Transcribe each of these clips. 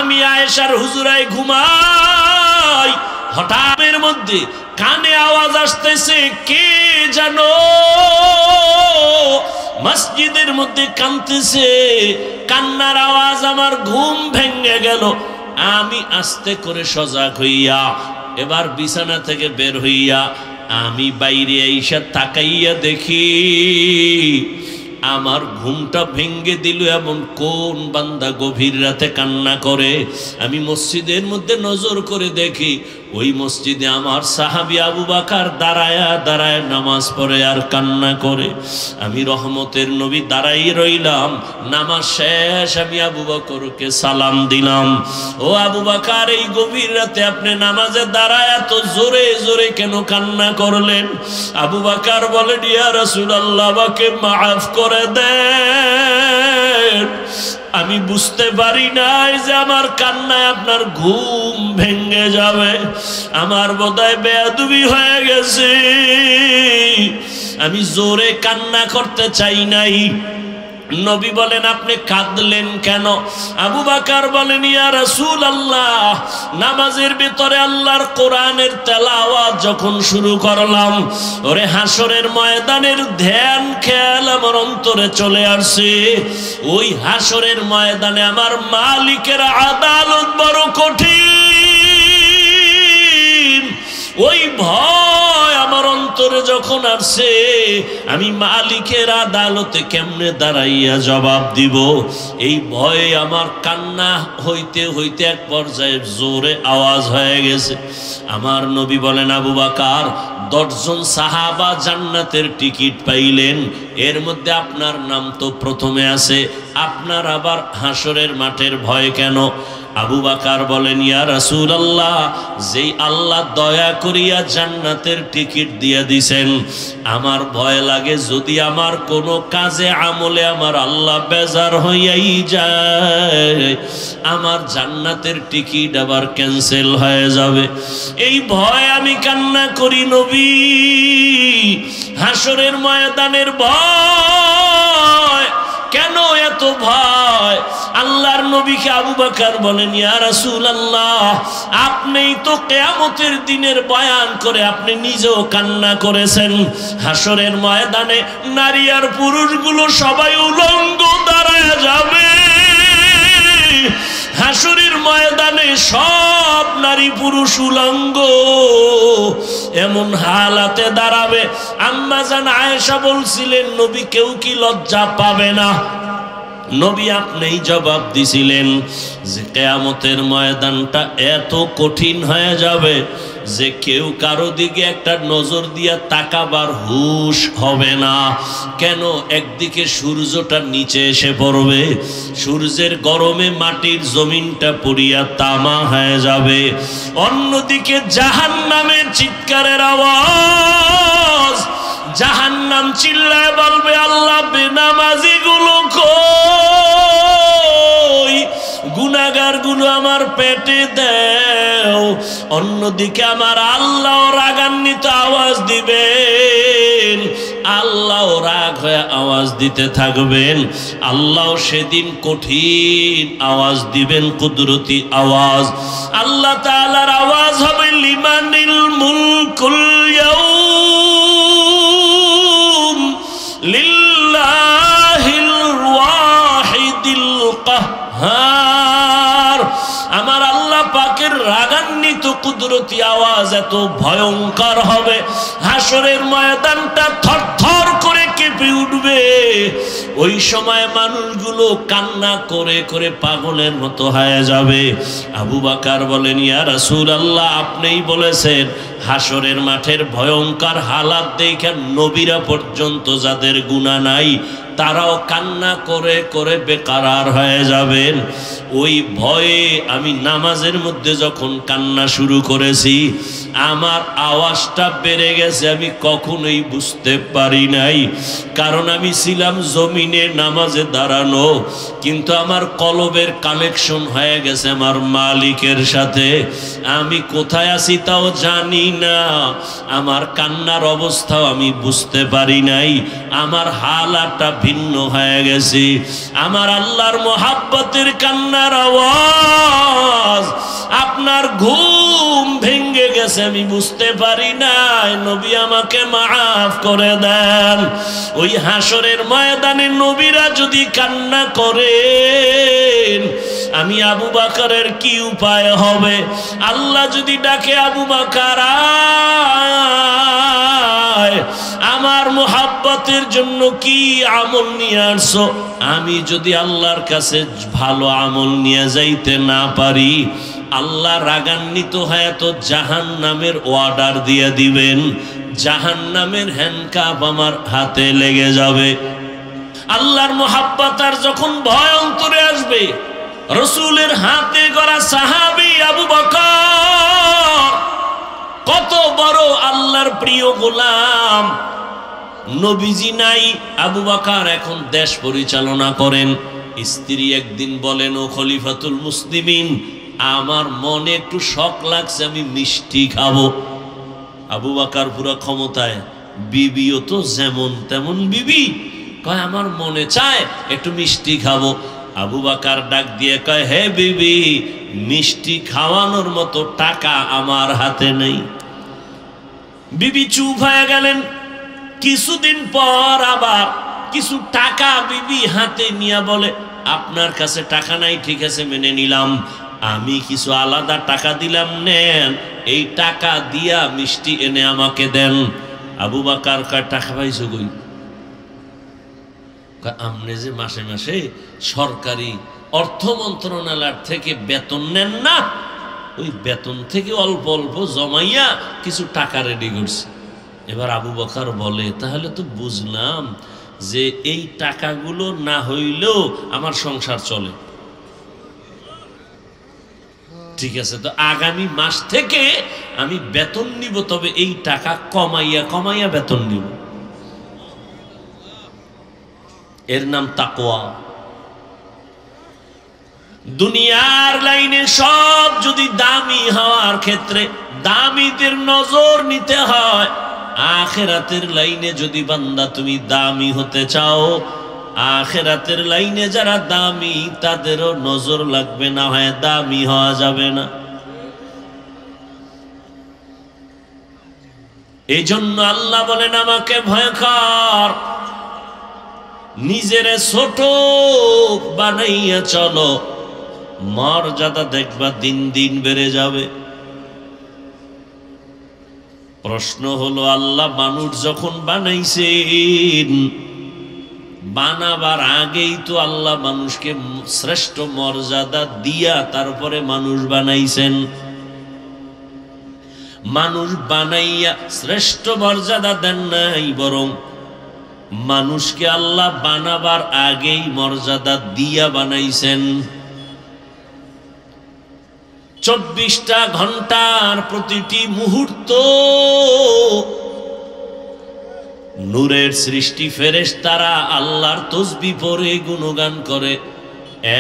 আমি আয়েশার হুজুরায় ঘুমাই, হঠাৎের মধ্যে কানে আওয়াজ আসতেছে, কে জানো মসজিদের মধ্যে কাঁদতেছে। কান্নার আওয়াজ, আমার ঘুম ভেঙে গেল। আমি আস্তে করে সজাগ হইয়া এবার বিছানা থেকে বের হইয়া আমি বাইরে আইসা তাকাইয়া দেখি আমার ঘুমটা ভেঙ্গে দিল এমন কোন বান্দা গভীর রাতে কান্না করে। আমি মসজিদের মধ্যে নজর করে দেখি ওই মসজিদে আমার সাহাবী আবু বকর দাঁড়ায় দাঁড়ায় নামাজ পড়ে আর কান্না করে। আমি রহমতের নবী দাঁড়াই রইলাম। নামাজ শেষ, আমি আবু বকরকে সালাম দিলাম, ও আবু বকর, এই গভীর রাতে আপনি নামাজে দাঁড়ায় এত জোরে জোরে কেন কান্না করলেন? আবু বকর বলেন, ইয়া রাসূলুল্লাহ, আমাকে মাফ করে দেন, আমি বুঝতে পারি নাই যে আমার কান্নায় আপনার ঘুম ভেঙে যাবে, আমার বোধহয় বেয়াদবি হয়ে গেছে, আমি জোরে কান্না করতে চাই নাই। নবী বলেন, আপনি কাঁদলেন কেন? আবু বকর বলেন, ইয়া রাসূলুল্লাহ, নামাজের ভিতরে আল্লাহর কোরআনের তেলাওয়াত যখন শুরু করলাম, ওরে হাসরের ময়দানের ধ্যান খেয়াল আমার অন্তরে চলে আসছে। ওই হাসরের ময়দানে আমার মালিকের আদালত বড় কঠিন। ওই ভয় আমার অন্তরে যখন আসছে, আমি মালিকের আদালতে কেমনে দাঁড়াইয়া জবাব দিব, এই ভয়ে আমার কান্না হইতে হইতে এক পর্যায়ে জোরে আওয়াজ হয়ে গেছে। আমার নবী বলেন, আবু বকর, 10 জন সাহাবা জান্নাতের টিকিট পাইলেন, এর মধ্যে আপনার নাম তো প্রথমে আছে, আপনার আবার হাসরের মাঠের ভয় কেন? আবু বকর বলেন, ইয়া রাসূলুল্লাহ, যেই আল্লাহ দয়া করিয়া জান্নাতের টিকিট দিয়ে দিছেন, আমার ভয় লাগে যদি আমার কোনো কাজে আমলে আমার আল্লাহ বেজার হইয়াই যায়, আমার জান্নাতের টিকিট আবার ক্যান্সেল হয়ে যাবে। এই ভয় আমি কান্না করি নবী, হাসরের ময়দানের ভয়। কেন এত ভয়? আল্লাহর নবীকে আবু বকর বলেন, ইয়া রাসূলুল্লাহ, আপনিই তো কিয়ামতের দিনের বয়ান করে আপনি নিজেও কান্না করেছেন। হাসরের ময়দানে নারী আর পুরুষগুলো সবাই উলঙ্গ দাঁড়ায় যাবে। হাসরের ময়দানে সব নারী পুরুষ উলঙ্গ এমন হালাতে দাঁড়াবে। আম্মা জান আয়েশা বলছিলেন, নবী কেউ কি লজ্জা পাবে না? নবী আপনিই জবাব দিছিলেন যে কিয়ামতের ময়দানটা এত কঠিন হয়ে যাবে যে কেউ কারো দিকে একটা নজর দিয়া তাকাবার হুঁশ হবে না। কেন? একদিকে সূর্যটা নিচে এসে পড়বে, সূর্যের গরমে মাটির জমিনটা পুড়িয়া তামা হয়ে যাবে, অন্যদিকে জাহান্নামের চিৎকারের আওয়াজ, জাহান্নাম চিল্লায় বলবে, আল্লাহ বেনামাজি গুলো কই, গুনাহগার গুলো আমার পেটে দাও। অন্যদিকে আমার আল্লাহ রাগান্বিত আওয়াজ দিবেন, আল্লাহ রাগ হয়ে আওয়াজ দিতে থাকবেন। আল্লাহ সেদিন কঠিন আওয়াজ দিবেন, কুদরতি আওয়াজ। আল্লাহ তাআলার আওয়াজ হবে, লিমানিল মুলকুল ইয়াউম লিল্লাহিল ওয়াহিদিল কাহ্হার। আমার আল্লাহ পাকের রাগান্বিত কুদরতি আওয়াজ এত ভয়ঙ্কর হবে, হাসরের ময়দানটা থরথর করে কেঁপে উঠবে। ওই সময় মানুষগুলো কান্না করে করে পাগলের মতো হয়ে যাবে। আবু বকর বলেন, ইয়া রাসূলুল্লাহ, আপনিই বলেছেন হাসরের মাঠের ভয়ঙ্কর হালাত দেখে নবীরা পর্যন্ত যাদের গুনাহ নাই তারাও কান্না করে করে বেকারার হয়ে যাবেন। ওই ভয়ে আমি নামাজের মধ্যে যখন কান্না শুরু করেছি, আমার আওয়াজটা বেড়ে গেছে, আমি কখনোই বুঝতে পারি নাই। কারণ আমি ছিলাম জমিনে নামাজে দাঁড়ানো, কিন্তু আমার কলবের কানেকশন হয়ে গেছে আমার মালিকের সাথে। আমি কোথায় আছি তাও জানি না, আমার কান্নার অবস্থাও আমি বুঝতে পারি নাই, আমার হালাতটা ভিন্ন হয়ে গেছে। আমার আল্লাহর মহাব্বতের কান্নার আওয়াজ গেছে আমি বুঝতে পারি নাই, নবী আমাকে মাফ করে দেন। ওই হাসরের ময়দানে নবীরা যদি কান্না করেন, আমি আবু বকরের কি উপায় হবে? আল্লাহ যদি ডাকে আবু বকর আয়, আমার মোহাব্বতের জন্য কি আমল নিয়ে আসছো? আমি যদি আল্লাহর কাছে ভালো আমল নিয়ে যাইতে না পারি, আল্লাহ রাগান্বিত হয়ে তো জাহান্নামের অর্ডার দিয়ে দিবেন, জাহান্নামের হ্যান্ডকাপ আমার হাতে লেগে যাবে। আল্লাহর মোহাব্বত আর যখন ভয় অন্তরে আসবে, রসুলের হাতে গড়া সাহাবী আবু বকর কত বড় আল্লাহর প্রিয় গোলাম, নবীজি নাই, আবু বকর এখন দেশ পরিচালনা করেন। স্ত্রী একদিন বলেন, ও খলিফাতুল মুসলিমিন, আমার মনে একটু শখ লাগছে, আমি মিষ্টি খাবো। আবু বকর পুরো ক্ষমতায়, বিবিও তো যেমন তেমন বিবি, কয় আমার মনে চায় একটু মিষ্টি খাবো। আবু বকর ডাক দিয়ে কয়, হে বিবি, মিষ্টি খাওয়ানোর মতো টাকা আমার হাতে নেই। বিবি চুপ হয়ে গেলেন। কিছুদিন পর আবার কিছু টাকা বিবি হাতে নিয়ে বলে, আপনার কাছে টাকা নাই, ঠিক আছে মেনে নিলাম, আমি কিছু আলাদা টাকা দিলাম, নেন, এই টাকা দিয়া মিষ্টি এনে আমাকে দেন। আবু বকর কয়, টাকা পাইছো কই? আপনি যে মাসে মাসে সরকারি অর্থ মন্ত্রণালয় থেকে বেতন নেন না, ওই বেতন থেকে অল্প অল্প জমাইয়া কিছু টাকা রেডি করছি। এবার আবু বকর বলে, তাহলে তো বুঝলাম যে এই টাকাগুলো না হইলেও আমার সংসার চলে। ঠিক আছে, তো আগামী মাস থেকে আমি বেতন নিব, তবে এই টাকা কমাইয়া কমাইয়া বেতন নিব। এর নাম তাকওয়া। দুনিয়ার লাইনে সব যদি দামি হওয়ার ক্ষেত্রে দামিদের নজর নিতে হয়, আখিরাতের লাইনে যদি বান্দা তুমি দামি হতে চাও, আখিরাতের লাইনে যারা দামি তাদেরও নজর লাগবে, না হয় দামি হওয়া যাবে না। এই জন্য আল্লাহ বলেন, আমাকে ভয় কর, নিজের ছোট বানাইয়া চলো, মর্যাদা দেখবা দিন দিন বেড়ে যাবে। প্রশ্ন হলো, আল্লাহ মানুষ যখন বানাইছেন, বানাবার আগেই তো আল্লাহ মানুষকে শ্রেষ্ঠ মর্যাদা দিয়া তারপরে মানুষ বানাইছেন। মানুষ বানাইয়া শ্রেষ্ঠ মর্যাদা দেন নাই, বরং মানুষকে আল্লাহ বানাবার আগেই মর্যাদা দিয়া বানাইছেন। 24টা ঘন্টার প্রতিটি মুহূর্ত নূরের সৃষ্টি, ফেরেশতারা আল্লাহর তাসবিহ পড়ে গুণগান করে।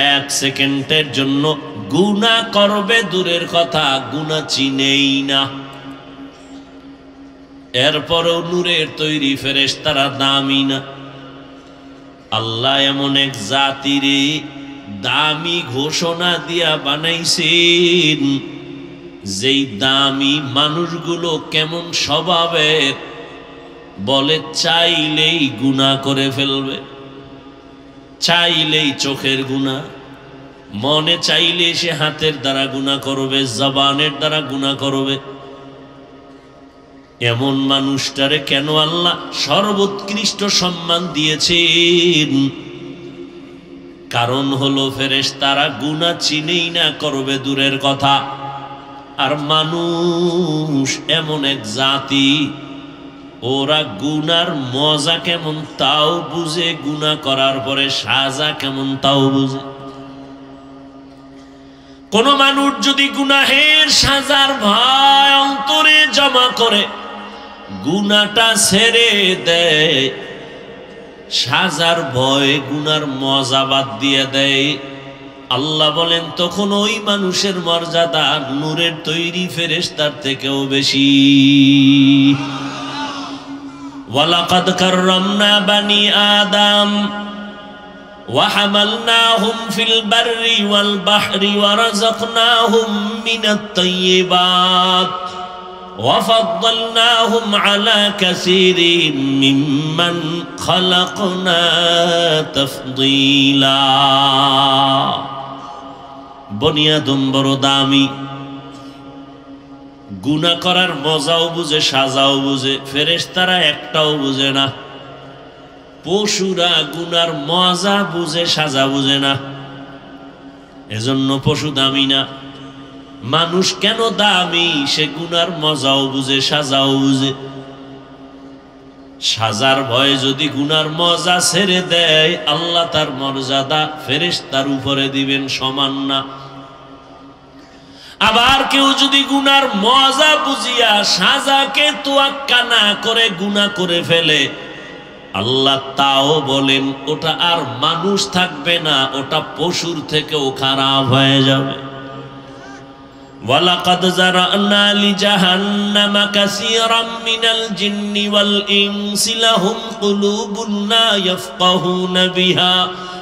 1 সেকেন্ডের জন্য গুনাহ করবে দূরের কথা, গুনাহ চিনেই না। এরপরও নূরের তৈরি ফেরেশতারা দামি না। আল্লাহ এমন এক জাতিরে দামি ঘোষণা দিয়া বানাইছেন, যেই দামি মানুষগুলো কেমন স্বভাবের, বলে চাইলেই গুনাহ করে ফেলবে, চাইলেই চোখের গুনাহ, মনে চাইলে সে হাতের দ্বারা গুনাহ করবে, জবানের দ্বারা গুনাহ করবে। এমন মানুষটারে কেন আল্লাহ সর্বোৎকৃষ্ট সম্মান দিয়েছেন? কারণ হলো ফেরেশতারা গুনাহ চিনেই না, করবে দূরের কথা। আর মানুষ এমন এক জাতি, ওরা গুনার মজা কেমন তাও বুঝে, গুনাহ করার পরে সাজা কেমন তাও বুঝে। কোন মানুষ যদি গুনাহের সাজার ভয় অন্তরে জমা করে গুনাহটা ছেড়ে দেয়, সাজার ভয় গুনার মজা বাদ দিয়ে দেয়, আল্লাহ বলেন তখন ওই মানুষের মর্যাদা নূরের তৈরি ফেরেশতার থেকেও বেশি। ওয়ালাকাদ কাররামনা বানি আদম ওয়া হামালনাহুম ফিল বাররি ওয়াল বাহরি ওয়া রাযাকনাহুম মিনাত তাইয়্যিবাত وفضلناهم على كثير ممن خلقنا تفضيلا বনি আদম বড় দামি গুনাহ করার মজাও বুঝে সাজাও বুঝে ফেরেশতারা একটাও বুঝে না পশুরা গুনার মজা বুঝে সাজা বুঝে না এজন্য পশু দামি না মানুষ কেন দামি সে গুনার মজাও বুঝে সাজাও বুঝে সাজার ভয়ে যদি গুনার মজা ছেড়ে দেয় আল্লাহ তার মর্যাদা ফেরেশতার উপরে দিবেন সমান না আবার কেউ যদি গুনার মজা বুঝিয়া সাজাকে তোয়াক্কা না করে গুনাহ করে ফেলে আল্লাহ তাও বলেন ওটা আর মানুষ থাকবে না ওটা পশুর থেকেও খারাপ হয়ে যাবে ওয়ালাকাদ যারানা লিজাহান্নামা কাসীরাম মিনাল জিন্নি ওয়াল ইনসি লাহুম কুলুবুন লা ইয়াফকাহুনা বিহা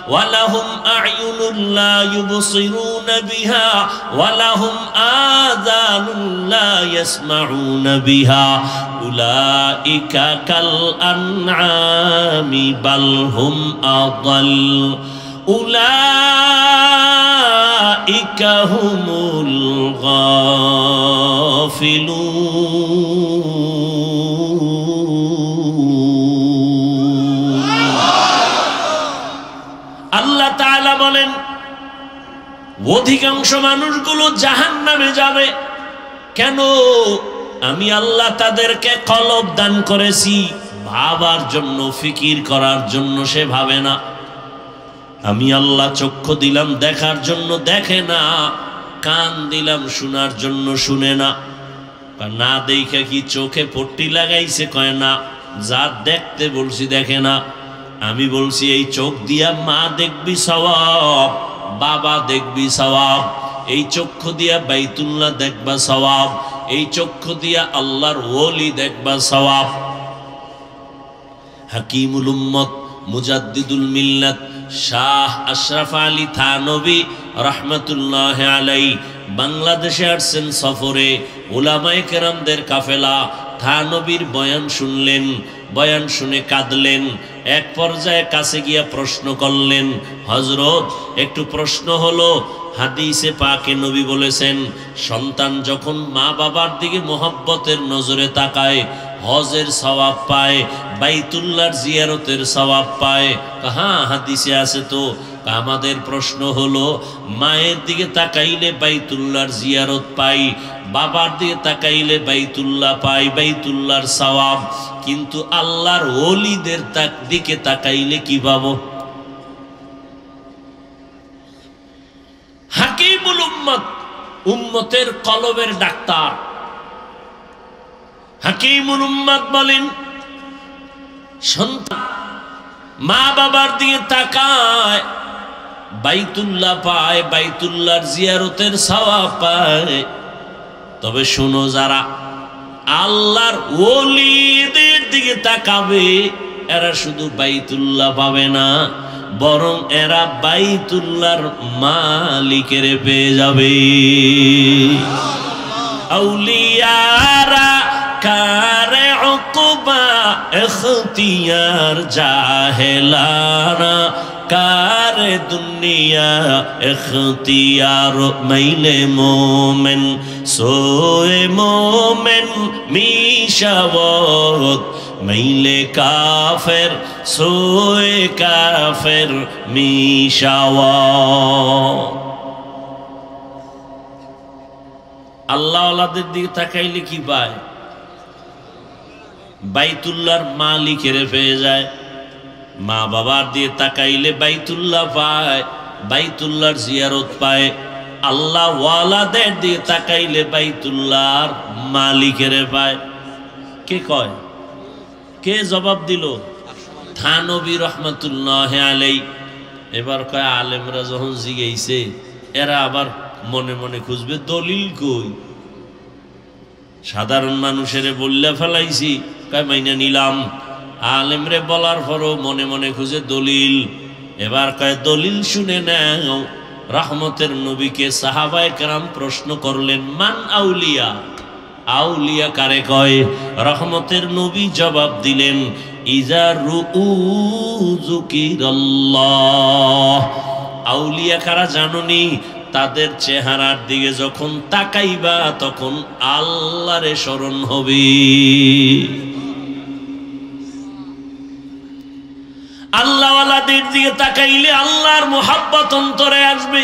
ওয়া লাহুম আ'য়ুনুন লা ইউবসিরুনা বিহা ওয়া লাহুম আযানুন লা ইয়াসমাউনা বিহা উলাইকা কাল আনআমি বাল হুম আদাল উলাইকা হুমুল গাফিলুন আল্লাহ তাআলা বলেন অধিকাংশ মানুষগুলো জাহান্নামে যাবে কেন আমি আল্লাহ তাদেরকে কলব দান করেছি ভাবার জন্য ফিকির করার জন্য সে ভাবে না আমি আল্লাহ চক্ষু দিলাম দেখার জন্য দেখে না কান দিলাম শোনার জন্য শুনে না না দেখে কি চোখে পট্টি লাগাইছে কয় না যা দেখতে বলছি দেখে না আমি বলছি এই চোখ দিয়া মা দেখবি সওয়াব বাবা দেখবি সওয়াব এই চক্ষু দিয়া বাইতুল্লাহ দেখবা সওয়াব এই চক্ষু দিয়া আল্লাহর ওলি দেখবা সওয়াব হাকিমুল উম্মত মুজাদ্দিদুল মিল্লাত শাহ আশরাফ আলী থানবী রহমতুল্লাহ আলাই বাংলাদেশে আসছেন সফরে উলামায়ে কেরামদের কাফেলা থানবীর বয়ান শুনলেন বয়ান শুনে কাঁদলেন এক পর্যায়ে কাছে গিয়া প্রশ্ন করলেন হযরত একটু প্রশ্ন হলো হাদিসে পাকে নবী বলেছেন সন্তান যখন মা বাবার দিকে মোহাব্বতের নজরে তাকায় হজের সওয়াব পায় বাইতুল্লাহর জিয়ারতের সওয়াব পায় হ্যাঁ হাদিসে আছে তো আমাদের প্রশ্ন হলো মায়ের দিকে তাকাইলে বাইতুল্লাহর জিয়ারত পাই বাবার দিকে তাকাইলে বাইতুল্লাহ পাই বাইতুল্লাহর সওয়াব কিন্তু আল্লাহর ওলিদের দিকে তাকাইলে কি পাবো হাকিমুল উম্মত উম্মতের কলবের ডাক্তার হাকিমুল উম্মত বলেন সন্তান মা বাবার দিকে তাকায় বাইতুল্লাহ পায় বাইতুল্লাহর জিয়ারতের সওয়াব পায় তবে শোনো যারা আল্লাহর ওলিদের দিকে তাকাবে এরা শুধু বাইতুল্লাহ পাবে না বরং এরা বাইতুল্লাহর মালিকের পেয়ে যাবে আউলিয়ারা কারে উকবা ইখতিয়ার জাহেলানা কারে দুনিয়া ইখতিয়ার মাইলে মোমেন সোয়ে মোমেন মিশাওয়াত মাইলে কাফের সোয়ে কাফের মিশাওয়াত আল্লাহ ওয়ালাদের দিকে তাকাইলে কি পায় বাইতুল্লাহর মালিকের পেয়ে যায় মা বাবার দিয়ে তাকাইলে বাইতুল্লাহ পায় বাইতুল্লাহর জিয়ারত পায় আল্লাহ ওয়ালাদের দিয়ে তাকাইলে বাইতুল্লাহর মালিকের পায় কে কয় কে জবাব দিল থানবী রহমতুল্লাহ আলাই এবার কয় আলেমরা যখন জিগাইছে এরা আবার মনে মনে খুঁজবে দলিল কই সাধারণ মানুষের বললে ফেলাইছি কয় মাইনা নিলাম আলেমরে বলার পরও মনে মনে খুঁজে দলিল এবার কয় দলিল শুনে নাও রহমতের নবীকে সাহাবায়ে কেরাম প্রশ্ন করলেন মান আউলিয়া আউলিয়া কারে কয়? রহমতের নবী জবাব দিলেন, ইজা রুযুকিরাল্লাহ। আউলিয়া কারা জানোনি? তাদের চেহারার দিকে যখন তাকাইবা তখন আল্লাহরে স্মরণ হবে। আল্লাহওয়ালাদের দিকে তাকাইলে আল্লাহর মুহাব্বত অন্তরে আসবে।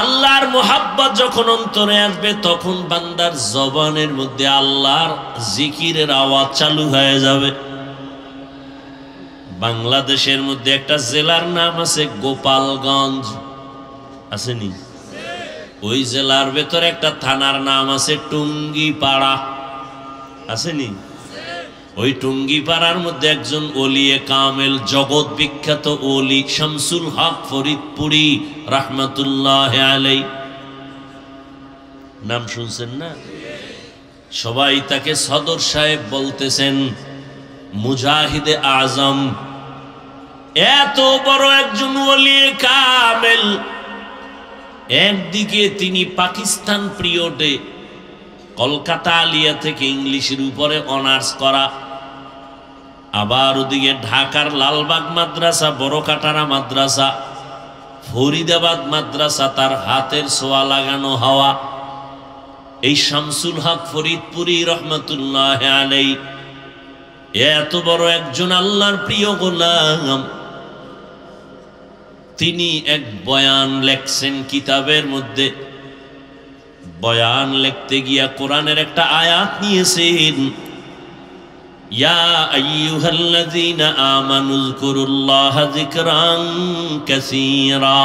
আল্লাহর মুহাব্বত যখন অন্তরে আসবে তখন বান্দার জবানের মধ্যে আল্লাহর জিকিরের আওয়াজ চালু হয়ে যাবে। বাংলাদেশের মধ্যে একটা জেলার নাম আছে গোপালগঞ্জ, আসেনি? ওই জেলার ভেতরে একটা থানার নাম আছে টুঙ্গিপাড়া, আসেনি? ওই টুঙ্গিপাড়ার মধ্যে একজন ওলিয়ে কামেল, জগৎ বিখ্যাত ওলি শামসুল হক ফরিদপুরি রাহমাতুল্লাহ আলাই, নাম শুনছেন না? সবাই তাকে সদর সাহেব বলতেছেন, মুজাহিদে আজম। এত বড় একজন ওলিয়ে কামেল, একদিকে তিনি পাকিস্তান পিরিয়ডে কলকাতা আলিয়া থেকে ইংলিশের উপরে অনার্স করা, আবার ওদিকে ঢাকার লালবাগ মাদ্রাসা, বড়কাটারা মাদ্রাসা, ফরিদাবাদ মাদ্রাসা তার হাতের ছোঁয়া লাগানো হওয়া। এই শামসুল হক ফরিদপুরি রহমাতুল্লাহ আলাই এত বড় একজন আল্লাহর প্রিয় গোলাম, তিনি এক বয়ান লেখছেন কিতাবের মধ্যে। বয়ান লিখতে গিয়া কোরআনের একটা আয়াত নিয়েছেন, ইয়া আইয়ুহাল্লাযীনা আমানু যকুরুল্লাহা যিকরান কাসীরা।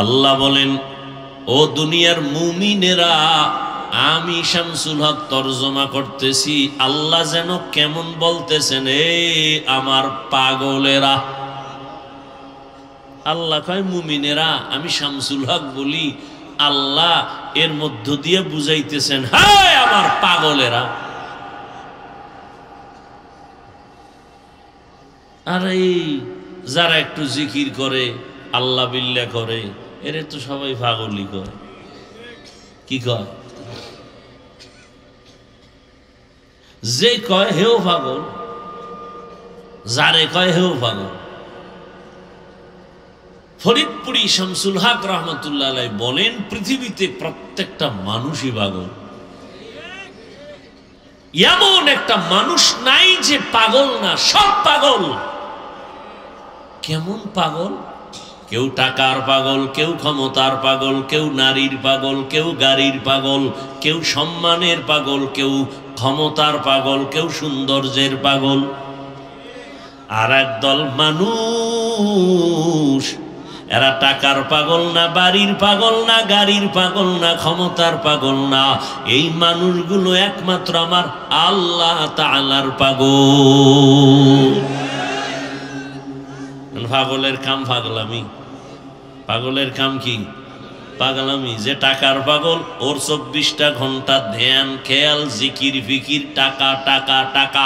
আল্লাহ বলেন, ও দুনিয়ার মুমিনেরা, আমি শামসুল হক তরজমা করতেছি। আল্লাহ যেন কেমন বলতেছেন, এ আমার পাগলেরা। আল্লাহ কয় মুমিনেরা, আমি শামসুল হক বলি, আল্লাহ এর মধ্য দিয়ে বুঝাইতেছেন, হায় আমার পাগলেরা। আরে যারা একটু জিকির করে, আল্লাহ বিল্লাহ করে, এরে তো সবাই পাগলই করে। কি কয়? যে কয় হেও পাগল, যারে কয় হেও পাগল। ফরিদপুরি শামসুল হক রহমতুল্লাহ আলাই বলেন, পৃথিবীতে প্রত্যেকটা মানুষই পাগল। এমন একটা মানুষ নাই যে পাগল না, সব পাগল। কেমন পাগল? কেউ টাকার পাগল, কেউ ক্ষমতার পাগল, কেউ নারীর পাগল, কেউ গাড়ির পাগল, কেউ সম্মানের পাগল, কেউ ক্ষমতার পাগল, কেউ সৌন্দর্যের পাগল। আর একদল মানুষ, এরা টাকার পাগল না, বাড়ির পাগল না, গাড়ির পাগল না, ক্ষমতার পাগল না। এই মানুষগুলো একমাত্র আমার আল্লাহ তাআলার পাগল। পাগলের কাম পাগলামি। পাগলের কাম কি? পাগলামি। যে টাকার পাগল, ওর 24টা ঘন্টা ধ্যান, খেয়াল, জিকির ফিকির, টাকা টাকা টাকা।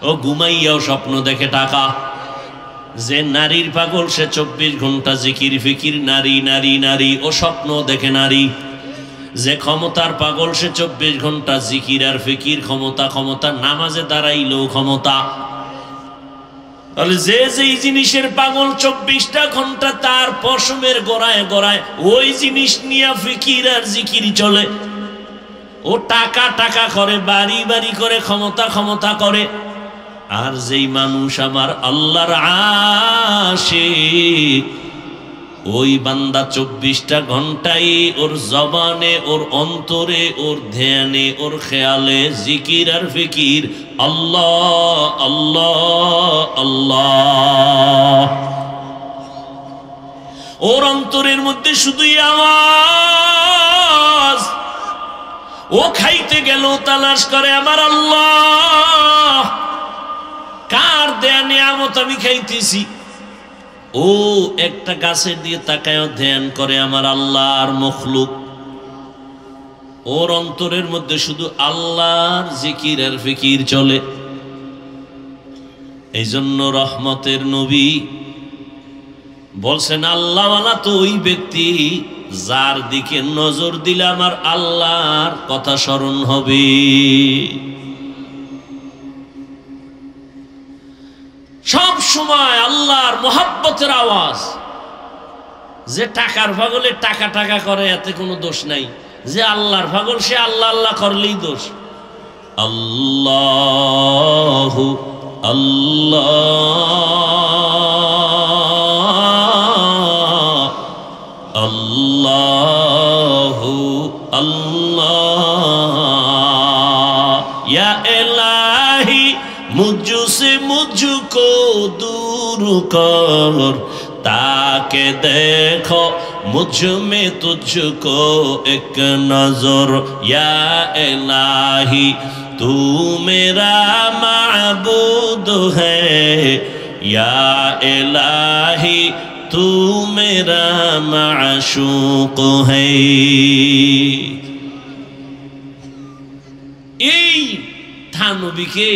ও ঘুমাইয়াও স্বপ্ন দেখে টাকা। যে নারীর পাগল, সে 24 ঘন্টা জিকির ফিকির, নারী নারী নারী, ও স্বপ্ন দেখে নারী। যে ক্ষমতার পাগল, সে 24 ঘন্টা জিকির আর ফিকির, ক্ষমতা ক্ষমতা, নামাজে দাঁড়াইলেও ক্ষমতা। তাহলে যে যেই জিনিসের পাগল 24টা ঘন্টা তার পশমের গোড়ায় গোড়ায় ওই জিনিস নিয়ে ফিকির আর জিকির চলে। ও টাকা টাকা করে, বাড়ি বাড়ি করে, ক্ষমতা ক্ষমতা করে। আর যেই মানুষ আমার আল্লাহর আশিক, ওই বান্দা 24টা ঘন্টাই ওর জবানে, ওর অন্তরে, ওর ধ্যানে, ওর খেয়ালে জিকির আর ফিকির, আল্লাহ আল্লাহ আল্লাহ। ওর অন্তরের মধ্যে শুধুই আওয়াজ। ও খাইতে গেল তালাশ করে আমার আল্লাহ কার দেয়া নিয়ামত আমি খাইতেছি। ও একটা গাছের দিয়ে তাকায় ধ্যান করে আমার আল্লাহর মখলুক। ওর অন্তরের মধ্যে শুধু আল্লাহর জিকির আর ফিকির চলে। এই জন্য রহমতের নবী বলছেন, আল্লাহওয়ালা তো ওই ব্যক্তি যার দিকে নজর দিলে আমার আল্লাহর কথা স্মরণ হবে। সব সময় আল্লাহর মোহাব্বতের আওয়াজ। যে টাকার পাগলে টাকা টাকা করে এতে কোনো দোষ নাই, যে আল্লাহর পাগল সে আল্লাহ আল্লাহ করলেই দোষ। আল্লাহু আল্লাহ আল্লাহু আল্লাহ ইয়া ইলাহি মুঝসে মুঝকো दूर कर, ताके देखो मुझ में तुझको एक नजर। या इलाही तू मेरा माबूद है, या इलाही तू मेरा माशूक है। এই থানবীকে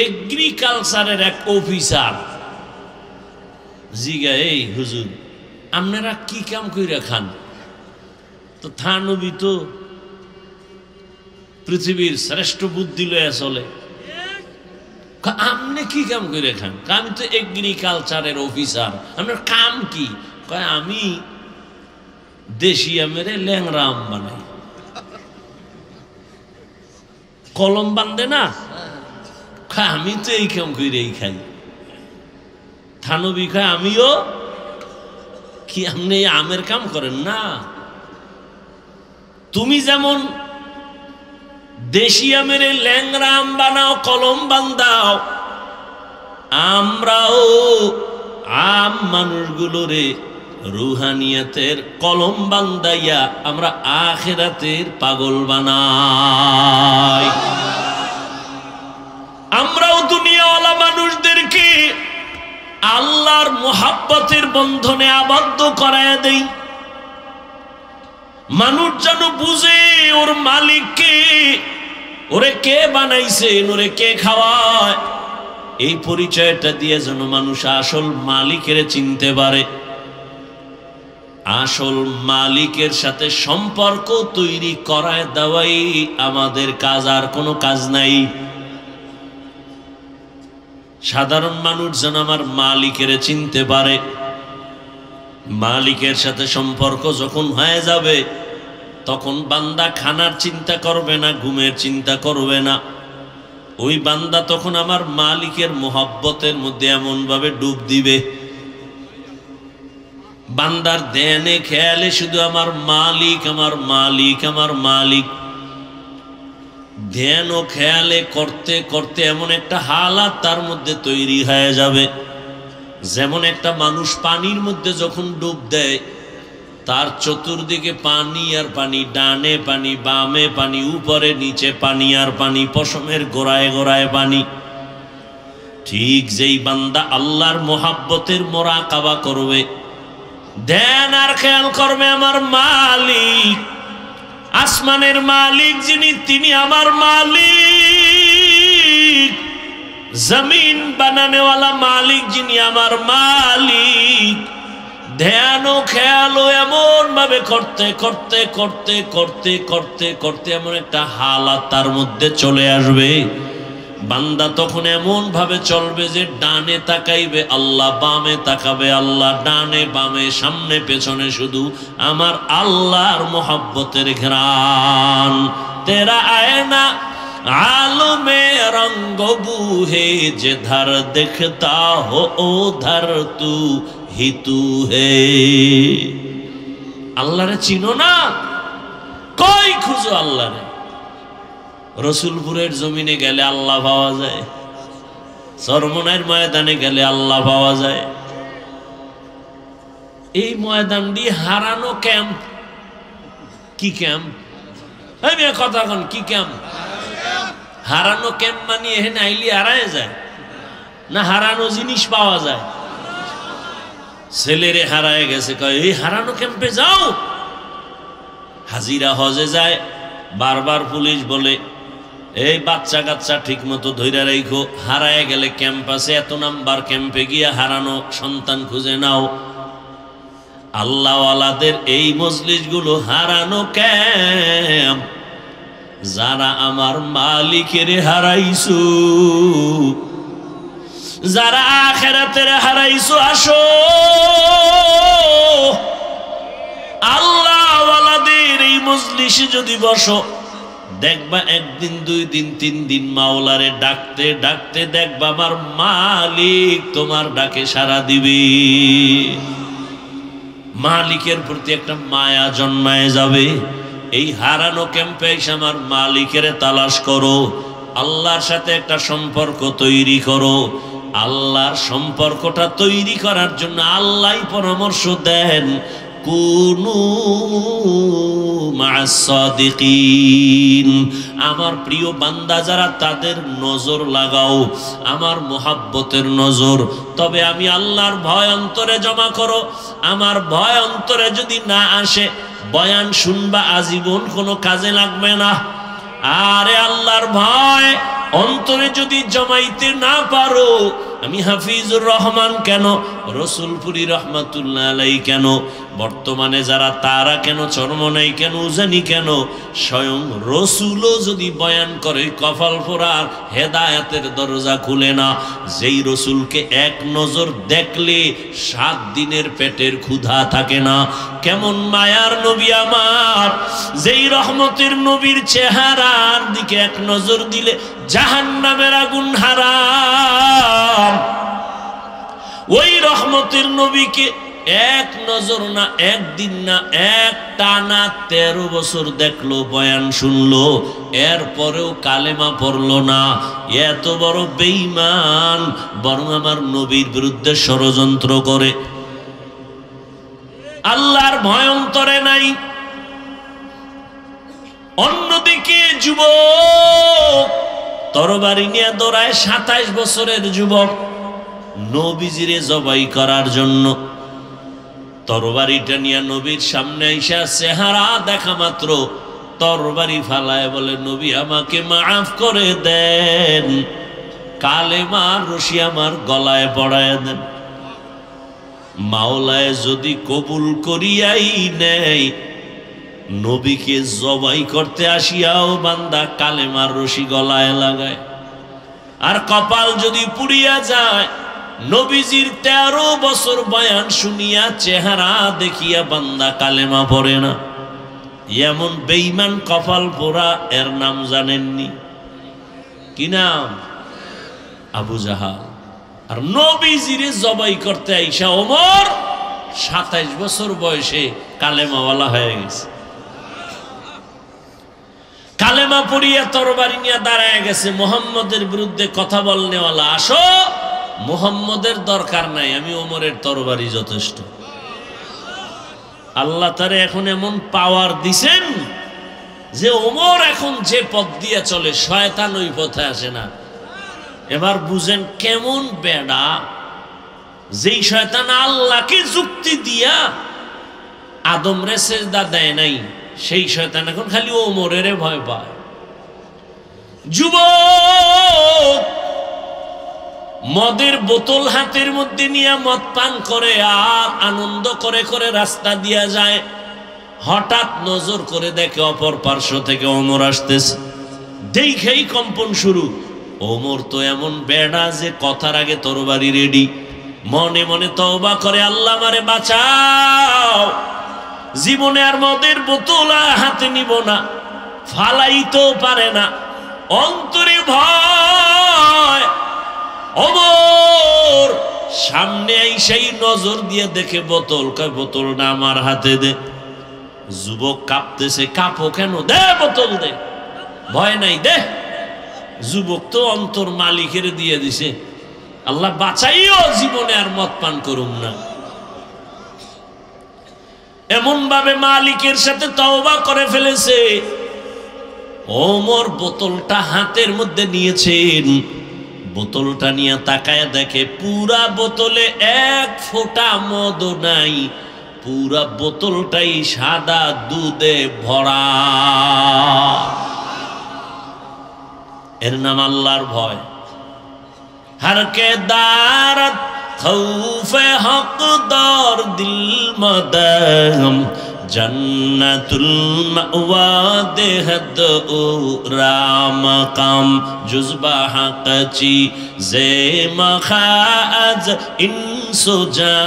এগ্রিকালচারের এক অফিসার জিগা, এই হুজুর আপনারা কি কাম কইরা খান? তো থানবী তো পৃথিবীর শ্রেষ্ঠ বুদ্ধি লয়ে চলে। আপনি কি কাম কইরা খান? আমি তো এগ্রিকালচারের অফিসার। আপনার কাম কি? কয় আমি দেশি আমের ল্যাংরা আম বানাই। কলম বান্ধে না, আমি তো এই কাম কইরাই খাই। থানবী খায় আমিও কি? আপনি আমের কাম করেন না? তুমি যেমন দেশি আমের ল্যাংরা আম বানাও, কলম বান্ধাও, আমরাও আম মানুষগুলোরে রুহানিয়াতের কলম বান্ধাইয়া আমরা আখিরাতের পাগল বানাই। আমরাও দুনিয়াওয়ালা মানুষদেরকে আল্লাহর মোহাব্বতের বন্ধনে আবদ্ধ করায় দেই। মানুষ যেন বুঝে ওর মালিককে, ওরে কে বানাইছে, ওরে কে খাওয়ায়, এই পরিচয়টা দিয়ে যেন মানুষ আসল মালিকের চিনতে পারে। আসল মালিকের সাথে সম্পর্ক তৈরি করায় দেওয়াই আমাদের কাজ, আর কোনো কাজ নাই। সাধারণ মানুষ যেন আমার মালিকের চিনতে পারে। মালিকের সাথে সম্পর্ক যখন হয়ে যাবে, তখন বান্দা খানার চিন্তা করবে না, ঘুমের চিন্তা করবে না। ওই বান্দা তখন আমার মালিকের মোহাব্বতের মধ্যে এমন ভাবে ডুব দিবে, বান্দার ধ্যানে খেয়ালে শুধু আমার মালিক, আমার মালিক, আমার মালিক। ধ্যান ও খেয়ালে করতে করতে এমন একটা হালাত তার মধ্যে তৈরি হয়ে যাবে, যেমন একটা মানুষ পানির মধ্যে যখন ডুব দেয়, তার চতুর্দিকে পানি আর পানি, ডানে পানি, বামে পানি, উপরে নিচে পানি আর পানি, পশমের গোড়ায় গোড়ায় পানি। ঠিক যেই বান্দা আল্লাহর মোহাব্বতের মোরাকাবা করবে, ধ্যান আর খেয়াল করবে আমার মালিক, আসমানের মালিক যিনি, তিনি আমার মালিক, জমিন বানানেওয়ালা মালিক যিনি আমার মালিক। ধ্যান ও খেয়াল এমন ভাবে করতে করতে করতে করতে করতে করতে এমন একটা হালাত তার মধ্যে চলে আসবে, বান্দা তখন এমন ভাবে চলবে যে ডানে তাকাইবে আল্লাহ, বামে তাকাবে আল্লাহ, ডানে বামে সামনে পেছনে শুধু আমার আল্লাহর মোহাব্বতের ঘ্রাণ। তেরা আয়না आलमे रंग बूहे जिधर दिखता हो उधर तू ही तू है। अल्लाह रे चिनो ना, कोई खुजो अल्लाह रे। रसूलपुरेर जमीने गेले अल्लाह पावा जाए, सरमনের ময়দানে গেলে আল্লাহ পাওয়া যায়। এই ময়দানটি হারানো ক্যাম্প। কি ক্যাম্প? আমি কথা কোন কি ক্যাম্প? হারানো ক্যাম্প মানে এখানে আইলি হারায় যায় না, হারানো জিনিস পাওয়া যায়। ছেলেরে হারায় গেছে, কয় এই হারানো ক্যাম্পে যাও। হাজিরা হজে যায়, বারবার পুলিশ বলে এই বাচ্চা কাচ্চা ঠিক মতো ধৈর্য রাখো, হারায় গেলে ক্যাম্প আছে, এত নাম্বার ক্যাম্পে গিয়া হারানো সন্তান খুঁজে নাও। আল্লাহওয়ালাদের এই মজলিসগুলো হারানো কেন? যারা আমার মালিকের হারাইছো, যারা আখিরাতের হারাইছো, আসো আল্লাহওয়ালাদের এই মজলিসে যদি বসো, দেখবা একদিন, 2 দিন, 3 দিন মাওলারে ডাকতে ডাকতে দেখবা আমার মালিক তোমার ডাকে সাড়া দিবে। মালিকের প্রতি একটা মায়া জন্মায় যাবে। এই হারানো ক্যাম্পে এসে আমার মালিকের তালাশ করো, আল্লাহর সাথে একটা সম্পর্ক তৈরি করো। আল্লাহর সম্পর্কটা তৈরি করার জন্য আল্লাহই পরামর্শ দেন, কুনু মা'আস সাদিকিন। আমার প্রিয় বান্দা যারা, তাদের নজর লাগাও, আমার মোহাব্বতের নজর। তবে আমি আল্লাহর ভয় অন্তরে জমা করো। আমার ভয় অন্তরে যদি না আসে, বয়ান শুনবা আজীবন কোনো কাজে লাগবে না। আরে আল্লাহর ভয় অন্তরে যদি জমাইতে না পারো, আমি হাফিজুর রহমান কেন, রসুলপুরি রহমাতুল্লাহ আলাইহি কেন, বর্তমানে যারা তারা কেন, চরমনাই কেন, উজানি কেন, স্বয়ং রসুলও যদি বয়ান করে, কপাল পোড়ার হেদায়েতের দরজা খুলে না। যেই রসুলকে এক নজর দেখলে 7 দিনের পেটের ক্ষুধা থাকে না। কেমন মায়ার নবী আমার, যেই রহমতের নবীর চেহারার দিকে এক নজর দিলে জাহান্নামের আগুন হারাম। ওই রহমতের নবীকে এক নজর না, একদিন না, এক টানা 13 বছর দেখলো, বয়ান শুনলো, এরপরেও কালেমা পড়লো না। এত বড় বেঈমান, বরং আমার নবীর বিরুদ্ধে ষড়যন্ত্র করে। আল্লাহর ভয় অন্তরে নাই। অন্যদিকে যুবক তরবারি নিয়ে দৌড়ায়, 27 বছরের যুবক, নবীজিরে জবাই করার জন্য। তরবারিটা নিয়ে নবীর সামনে আইসা চেহারা দেখা মাত্র তরবারি ফালায় বলে, নবী আমাকে মাফ করে দেন, কালেমার রশি আমার গলায় পড়ায় দেন। মাওলায় যদি কবুল করিয়াই নেয়, নবীকে জবাই করতে আসিয়াও বান্দা কালেমার রশি গলায় লাগায়। আর কপাল যদি পুড়িয়া যায়, নবীজির 13 বছর বয়ান শুনিয়া চেহারা দেখিয়া বান্দা কালেমা পড়ে না। এমন বেঈমান কপাল পোড়া, এর নাম জানেননি? কি নাম? আবু জাহাল। আর নবীজিরে জবাই করতে আইসা ওমর 27 বছর বয়সে কালেমাওয়ালা হয়ে গেছে। কালেমা পড়িয়া তরবারি নিয়ে দাঁড়ায় গেছে, মুহাম্মদের বিরুদ্ধে কথা বলনেওয়ালা, আসো, মুহাম্মদের দরকার নাই, আমি ওমরের তরবারি যথেষ্ট। আল্লাহ তারে এখন এমন পাওয়ার দিছেন যে ওমর এখন যে পথ দিয়ে চলে, শয়তান ওই পথে আসে না। এবার বুঝেন কেমন বেড়া, যেই শয়তান আল্লাহকে যুক্তি দিয়া আদমরে সেজদা দেয় নাই, সেই শয়তান এখন খালি ওমরের ভয় পায়। যুবক মদের বোতল হাতের মধ্যে নিয়ে মদ পান করে আর আনন্দ করে করে রাস্তা দিয়া যায়। হঠাৎ নজর করে দেখে অপর পার্শ্ব থেকে ওমর আসতেছে, দেখেই কম্পন শুরু। ওমর তো এমন বেড়া যে কথার আগে তরবারি রেডি। মনে মনে তওবা করে, আল্লাহ আমারে বাঁচাও, জীবনে আর মদের বোতল হাতে নিব না, ফালাইতেও পারে না, অন্তরে ভয়। ওমর সামনে আইসাই নজর দিয়ে দেখে বোতল, কয় বোতলটা আমার হাতে দে। যুবক কাঁপতেছে, কাঁপো কেন, দে বোতল দে, ভয় নাই, দে। যুবক তো অন্তর মালিকের দিয়ে দিছে, আল্লাহ বাঁচাইও, জীবনে আর মদ পান করুম না। এমন ভাবে মালিকের সাথে তওবা করে ফেলেছে। ওমর বোতলটা হাতের মধ্যে নিয়েছেন, বোতলটা নিয়ে তাকায় দেখে পুরা বোতলে 1 ফোঁটা মদ নাই, পুরা বোতলটাই সাদা দুধে ভরা। এর নাম আল্লাহর ভয়। हर के दारत खौफे हक़दार दिल मदम जन्नतुल मअवा देहद राम काम जुज़बा हक़ची ज़े मखाज इंसुजा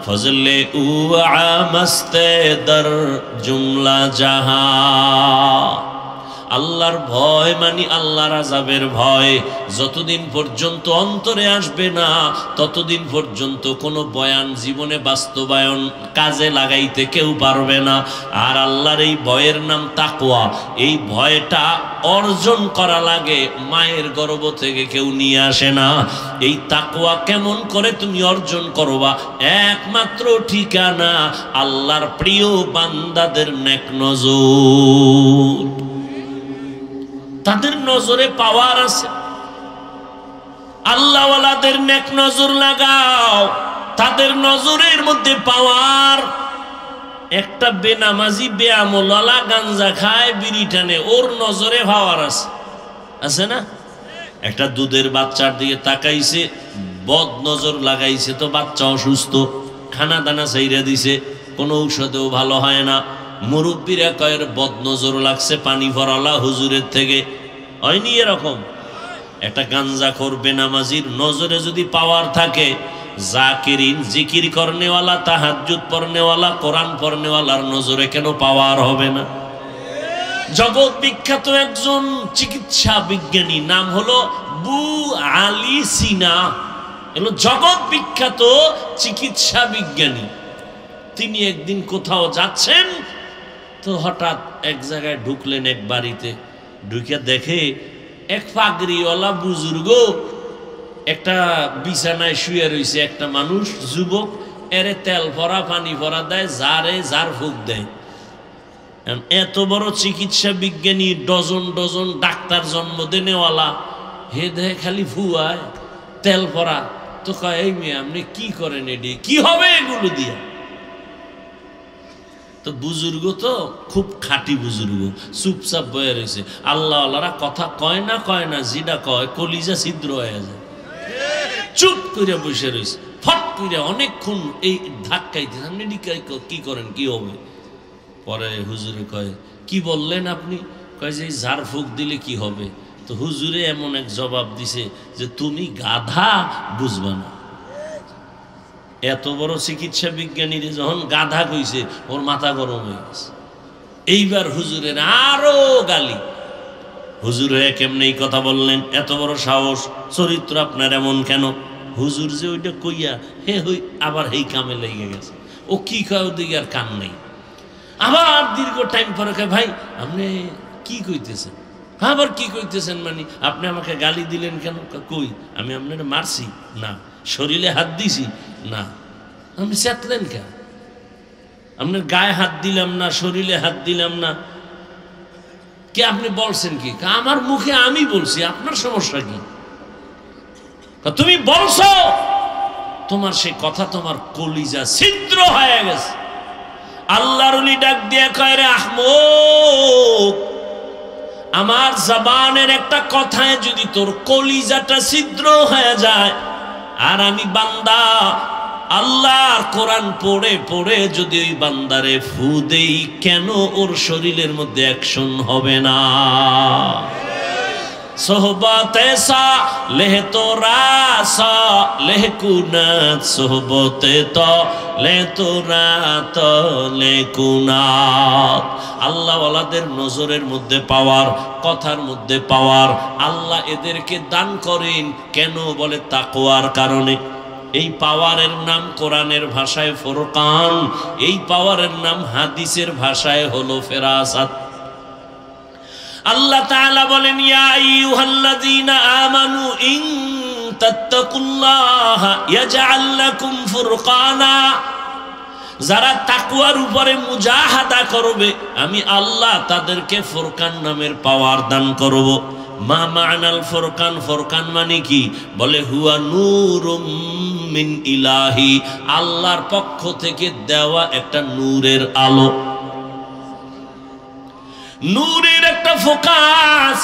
फजले उआ मस्ते दर जुमला जहां আল্লাহর ভয় মানে আল্লাহর আযাবের ভয় যতদিন পর্যন্ত অন্তরে আসবে না ততদিন পর্যন্ত কোনো বয়ান জীবনে বাস্তবায়ন কাজে লাগাইতে কেউ পারবে না। আর আল্লাহর এই ভয়ের নাম তাকওয়া। এই ভয়টা অর্জন করা লাগে, মায়ের গর্ভ থেকে কেউ নিয়ে আসে না। এই তাকওয়া কেমন করে তুমি অর্জন করবা? একমাত্র ঠিকানা আল্লাহর প্রিয় বান্দাদের নেক নজর। তাদের নজরে পাওয়ার আছে। আল্লাহওয়ালাদের নেক নজর লাগাও, তাদের নজরের মধ্যে পাওয়ার। একটা বেনামাজি বেআমলওয়ালা গাঞ্জা খায় বিড়ি টানে, ওর নজরে পাওয়ার আছে, আছে না? একটা দুধের বাচ্চার দিকে তাকাইছে, বদ নজর লাগাইছে, তো বাচ্চা অসুস্থ, খানা দানা চাইরা দিছে, কোনো ঔষধেও ভালো হয় না। মুরব্বীরা কয়ের বদ নজর লাগছে পানি ভরালা হুজুরের থেকে, হয়নি এরকম? একটা গাঞ্জাখোর বেনামাজির নজরে যদি পাওয়ার থাকে, জাকিরিন জিকির করনেওয়ালা তাহাজ্জুদ পড়নেওয়ালা কোরআন পড়নেওয়ালার নজরে কেন পাওয়ার হবে না? জগৎ বিখ্যাত একজন চিকিৎসা বিজ্ঞানী, নাম হলো বু আলী সিনা, এলো জগৎ বিখ্যাত চিকিৎসা বিজ্ঞানী। তিনি একদিন কোথাও যাচ্ছেন, তো হঠাৎ এক জায়গায় ঢুকলেন, এক বাড়িতে ঢুকে দেখে এক পাগড়িওয়ালা বুজুর্গ একটা বিছানায় শুয়ে রয়েছে। একটা মানুষ যুবক, এরে তেল ভরা পানি ভরা দেয়, যারে যার ফুক দেয়। এত বড় চিকিৎসা বিজ্ঞানী, ডজন ডজন ডাক্তার জন্মদিনেওয়ালা, হে দেহে খালি ফুয়ায় তেল ভরা। তো কয়, এই মেয়ে আপনি কি করেন, এডি কি হবে এগুলো দিয়া? তো বুজুর্গ তো খুব খাঁটি বুজুর্গ, চুপচাপ বয়ে রয়েছে। আল্লাহওয়ালারা কথা কয় না, যেটা কয় কলিজা ছিদ্র হয়ে যায়। চুপ করে বসে রয়েছে, ফট করে অনেকক্ষণ এই ধাক্কাইতে, আপনি কি করেন, কি হবে? পরে হুজুরে কয়, কি বললেন আপনি? কয় যে ঝাড় ফুঁক দিলে কি হবে? তো হুজুরে এমন এক জবাব দিছে যে তুমি গাধা, বুঝবা না। এত বড় চিকিৎসা বিজ্ঞানীর যখন গাধা কইছে, ওর মাথা গরম হয়ে গেছে। এইবার হুজুরের আরো গালি। হুজুর হয়ে কেমনে এই কথা বললেন? এত বড় সাহস, চরিত্র আপনার এমন কেন? হুজুর যে ওইটা কইয়া হে হই আবার এই কামে লেগে গেছে। ও কি কয় ওদিকে আর কান নেই। আবার দীর্ঘ টাইম পরে কয়, ভাই আপনি কি কইতেছেন? আবার কি কইতেছেন মানে? আপনি আমাকে গালি দিলেন কেন? কই আমি আপনার মারছি না, শরীরে হাত দিছি না। আপনি চেতলেন কেন? আপনার গায়ে হাত দিলাম না, শরীরে হাত দিলাম না, কে আপনি বলছেন কি? আমার মুখে আমি বলছি, আপনার সমস্যা কি? তুমি বলছো, তোমার সেই কথা তোমার কলিজা ছিদ্র হয়ে গেছে। আল্লাহর ওলি ডাক দিয়ে কয়, রে আহমদ, আমার জবানের একটা কথায় যদি তোর কলিজাটা ছিদ্র হয়ে যায়, আর আমি বান্দা আল্লাহর কোরআন পড়ে পড়ে যদি ওই বান্দারে ফু দেই, কেন ওর শরীরের মধ্যে অ্যাকশন হবে না? সোহবতে সা লেহ তোরা সা লেহ কুনাত, সোহবতে তো লে তোরা তো লে কুনাত। আল্লাহওয়ালাদের নজরের মধ্যে পাওয়ার, কথার মধ্যে পাওয়ার, আল্লাহ এদেরকে দান করেন কেন? বলে তাকওয়ার কারণে। এই পাওয়ারের নাম কোরআনের ভাষায় ফুরকান, এই পাওয়ারের নাম হাদিসের ভাষায় হলো ফেরাসাত। আল্লাহ তাআলা বলেন, ইয়া আইয়ুহাল্লাযীনা আমানু ইন তাত্তাকুল্লাহা ইয়াজআল লাকুম ফুরকানা। যারা তাকওয়ার উপরে মুজাহাদা করবে, আমি আল্লাহ তাদেরকে ফুরকান নামের পাওয়ার দান করব। মা মা'নাল ফুরকান, ফুরকান মানে কি? বলে হুয়া নূরুম মিন ইলাহি, আল্লাহর পক্ষ থেকে দেওয়া একটা নূরের আলো, নূরের একটা ফোকাস।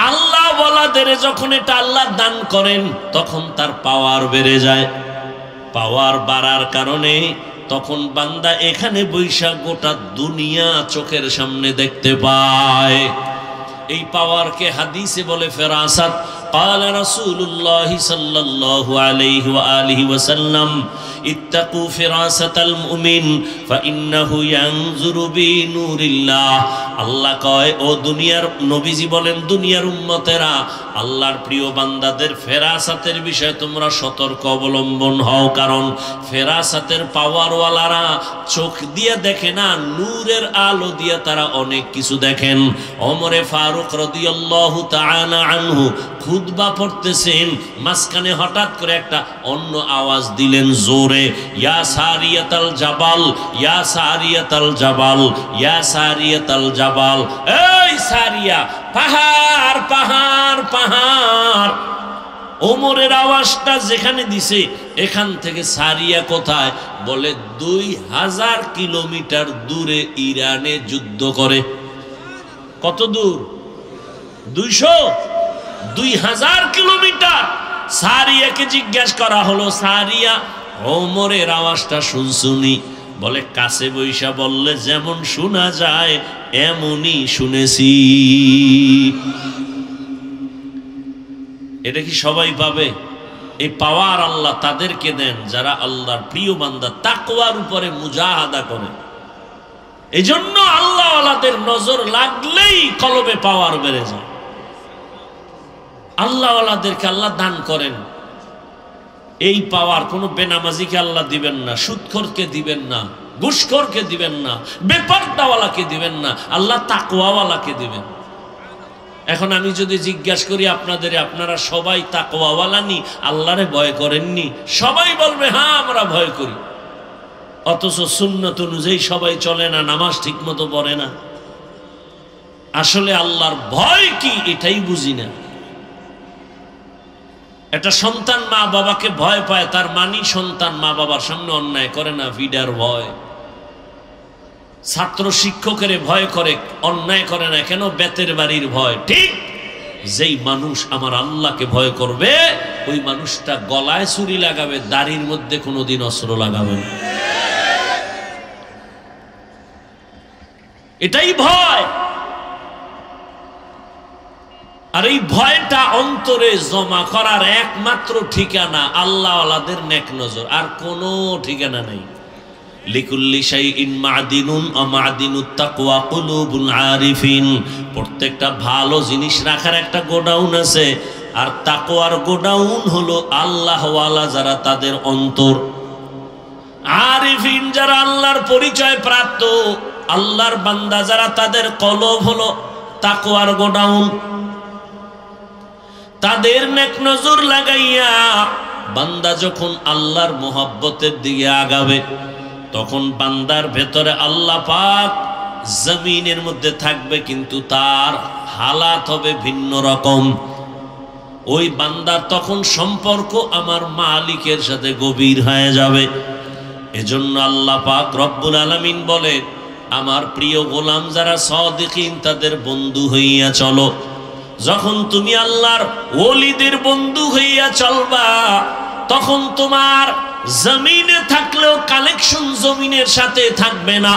আল্লাহ ওয়ালাদের যখন এটা আল্লাহ দান করেন তখন তার পাওয়ার বেড়ে যায়। পাওয়ার বাড়ার কারণে তখন বান্দা এখানে বৈশা গোটা দুনিয়া চোখের সামনে দেখতে পায়। এই পাওয়ারকে হাদিসে বলে ফেরাসাত। قال رسول الله صلى الله عليه وآله وسلم اتقوا فراسة المؤمن فإنه ينظر بنور الله। আল্লাহ কয় ও দুনিয়ার নবীজি বলেন দুনিয়ার উম্মতেরা আল্লাহর প্রিয় বান্দাদের ফেরাসাতের বিষয়ে তোমরা সতর্ক অবলম্বন হও, কারণ ফেরাসাতের পাওয়ারওয়ালারা চোখ দিয়ে দেখে না, নূরের আলো দিয়ে তারা অনেক কিছু দেখেন। ওমরে ফারুক রাদিয়াল্লাহু তাআলা আনহু খুতবা পড়তেছেন, মাঝখানে হঠাৎ করে একটা অন্য আওয়াজ দিলেন জোরে, ইয়া সারিয়াতাল জাবাল, ইয়া সারিয়াতাল জাবাল, ইয়া সারিয়াতাল জাবাল। এই সারিয়া, পাহাড় পাহাড় পাহাড়। ওমরের আওয়াজটা যেখানে দিছে এখান থেকে সারিয়া কোথায়? বলে 2000 কিলোমিটার দূরে ইরানে যুদ্ধ করে। কত দূর? 2000 কিলোমিটার। সারিয়াকে জিজ্ঞাসা করা হলো, সারিয়া ওমরের আওয়াজটা শুনছুনি? বলে কাছে বৈশা বললে যেমন শোনা যায় এমনই শুনেছি। এটা কি সবাই পাবে? এই পাওয়ার আল্লাহ তাদেরকে দেন যারা আল্লাহর প্রিয় বান্দা, তাকওয়ার উপরে মুজাহাদা করে। এই জন্য আল্লাহ ওয়ালাদের নজর লাগলেই কলবে পাওয়ার বেড়ে যায়। আল্লাহ ওয়ালাদেরকে আল্লাহ দান করেন এই পাওয়ার। কোনো বেনামাজিকে আল্লাহ দিবেন না, সুদখোরকে দিবেন না, ঘুষখোরকে দিবেন না, বেপরদাওয়ালাকে দিবেন না, আল্লাহ তাকওয়াওয়ালাকে দিবেন। এখন আমি যদি জিজ্ঞাসা করি আপনাদের, আপনারা সবাই তাকওয়াওয়ালা নি, আল্লাহরে ভয় করেননি? সবাই বলবে হ্যাঁ আমরা ভয় করি। অথচ সুন্নত অনুযায়ী সবাই চলে না, নামাজ ঠিক মতো পড়ে না। আসলে আল্লাহর ভয় কি এটাই বুঝি না। একটা সন্তান মা বাবাকে ভয় পায়, তার মানি সন্তান মা বাবার সামনে অন্যায় করে না, ভিডার ভয়। ছাত্র শিক্ষকের ভয় করে, অন্যায় করে না কেন? বেতের বাড়ির ভয়। ঠিক যেই মানুষ আমার আল্লাহকে ভয় করবে ওই মানুষটা গলায় ছুরি লাগাবে, দাড়ির মধ্যে কোনোদিন অস্ত্র লাগাবে না। এটাই ভয়। আর এই ভয়টা অন্তরে জমা করার একমাত্র ঠিকানা আল্লাহ ওয়ালাদের নেক নজর, আর কোনো ঠিকানা নেই। লিকুল্লি শাইইন মাদিনুন ওয়া মাদিনুত তাকওয়া কুলুবুল আরিফিন। প্রত্যেকটা ভালো জিনিস রাখার একটা গোডাউন আছে, আর তাকওয়ার গোডাউন হলো আল্লাহ ওয়ালা যারা তাদের অন্তর। আরিফিন যারা আল্লাহর পরিচয় প্রাপ্ত, আল্লাহর বান্দা যারা তাদের কলব হলো তাকওয়ার গোডাউন। তাদের নেক নজর লাগাইয়া বান্দা যখন আল্লাহর মোহাব্বতের দিকে আগাবে তখন বান্দার ভেতরে আল্লাহ পাক জমিনের মধ্যে থাকবে, কিন্তু তার হালাত হবে ভিন্ন রকম। ওই বান্দার তখন সম্পর্ক আমার মালিকের সাথে গভীর হয়ে যাবে। এজন্য আল্লাহ পাক রব্বুল আলামিন বলে, আমার প্রিয় গোলাম যারা সাদিকিন তাদের বন্ধু হইয়া চলো। যখন তুমি আল্লাহর ওলিদের বন্ধু হইয়া চলবা তখন তোমার জমিনে থাকলেও কালেকশন জমিনের সাথে থাকবে না,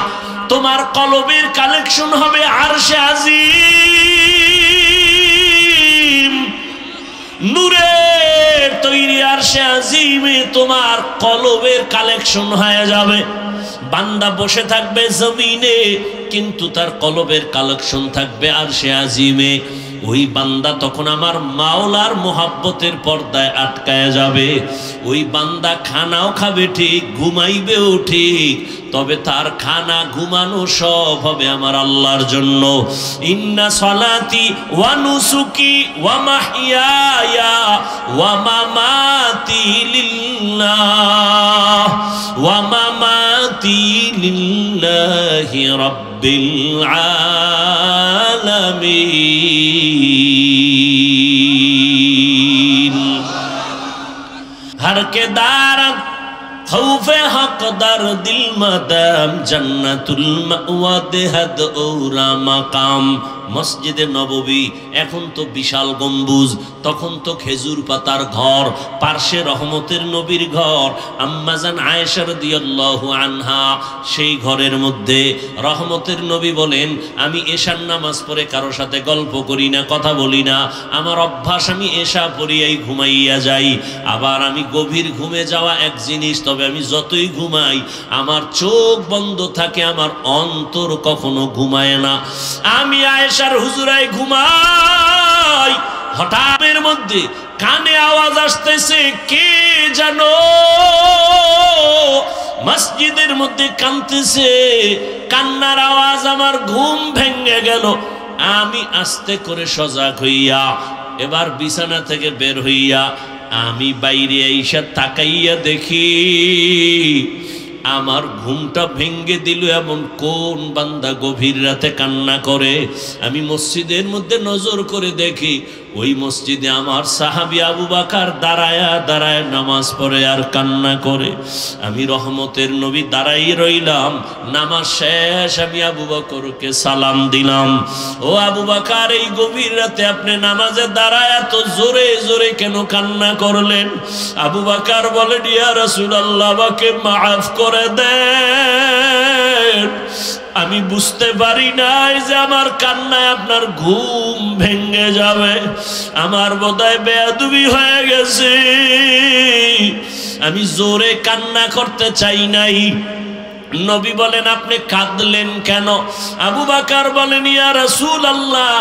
তোমার কলবের কালেকশন হবে আরশে আজিম। নূরের তৈরি আরশে আজিমে তোমার কলবের কালেকশন হয়ে যাবে। বান্দা বসে থাকবে জমিনে কিন্তু তার কলবের কালেকশন থাকবে আরশে আজিমে। ওই বান্দা তখন আমার মাওলার মোহাব্বতের পর্দায় আটকায় যাবে। ওই বান্দা খানাও খাবে ঠিক, ঘুমাইবেও ঠিক, তবে তার খানা ঘুমানো সব হবে আমার আল্লাহর জন্য। ইন্না সলাতি ওয়া নুসুকি ওয়া মাহইয়ায়া ওয়া মামাতি লিল্লাহ ওয়া মামাতি লিল্লাহি রাব্বিল আলামিন। हर के दारत खौफे हक दर दिल मदम जन्नतुल मअवा देहद औरा मकाम। মসজিদে নববী এখন তো বিশাল গম্বুজ, তখন তো খেজুর পাতার ঘর, পার্শ্বে রহমতের নবীর ঘর আম্মাজান আয়েশা রাদিয়াল্লাহু আনহা। সেই ঘরের মধ্যে রহমতের নবী বলেন, আমি এশার নামাজ পড়ে কারো সাথে গল্প করি না, কথা বলি না। আমার অভ্যাস, আমি এশা পড়িয়াই ঘুমাইয়া যাই। আবার আমি গভীর ঘুমে যাওয়া এক জিনিস, তবে আমি যতই ঘুমাই আমার চোখ বন্ধ থাকে, আমার অন্তর কখনো ঘুমায় না। আমি আয়েশার হুজুরায় ঘুমাই, হঠাৎ এর মধ্যে কানে আওয়াজ আসতেছে, কে জানো মসজিদের মধ্যে কাঁদতেছে। কান্নার আওয়াজ, আমার ঘুম ভেঙে গেল। আমি আস্তে করে সজাগ হইয়া এবার বিছানা থেকে বের হইয়া আমি বাইরে আইসা তাকাইয়া দেখি আমার ঘুমটা ভেঙ্গে দিল এমন কোন বান্দা গভীর রাতে কান্না করে। আমি মসজিদের মধ্যে নজর করে দেখি, ওই মসজিদে আমার সাহাবী আবু বকর দাঁড়ায় দাঁড়ায় নামাজ পড়ে আর কান্না করে। আমি রহমতের নবী দাঁড়াই রইলাম। নামাজ শেষ, আমি আবু বকরকে সালাম দিলাম, ও আবু বকর, এই গভীর রাতে আপনি নামাজে দাঁড়ায় এত জোরে জোরে কেন কান্না করলেন? আবু বকর বলেন, ইয়া রাসূলুল্লাহ, আমাকে মাফ করে দেন, আমি বুঝতে পারি নাই যে আমার কান্নায় আপনার ঘুম ভেঙে যাবে। আমার বোধহয় বেয়াদবি হয়ে গেছে, আমি জোরে কান্না করতে চাই নাই। নবী বলেন, আপনি কাঁদলেন কেন? আবু বকর বলেন, ইয়া রাসূলুল্লাহ,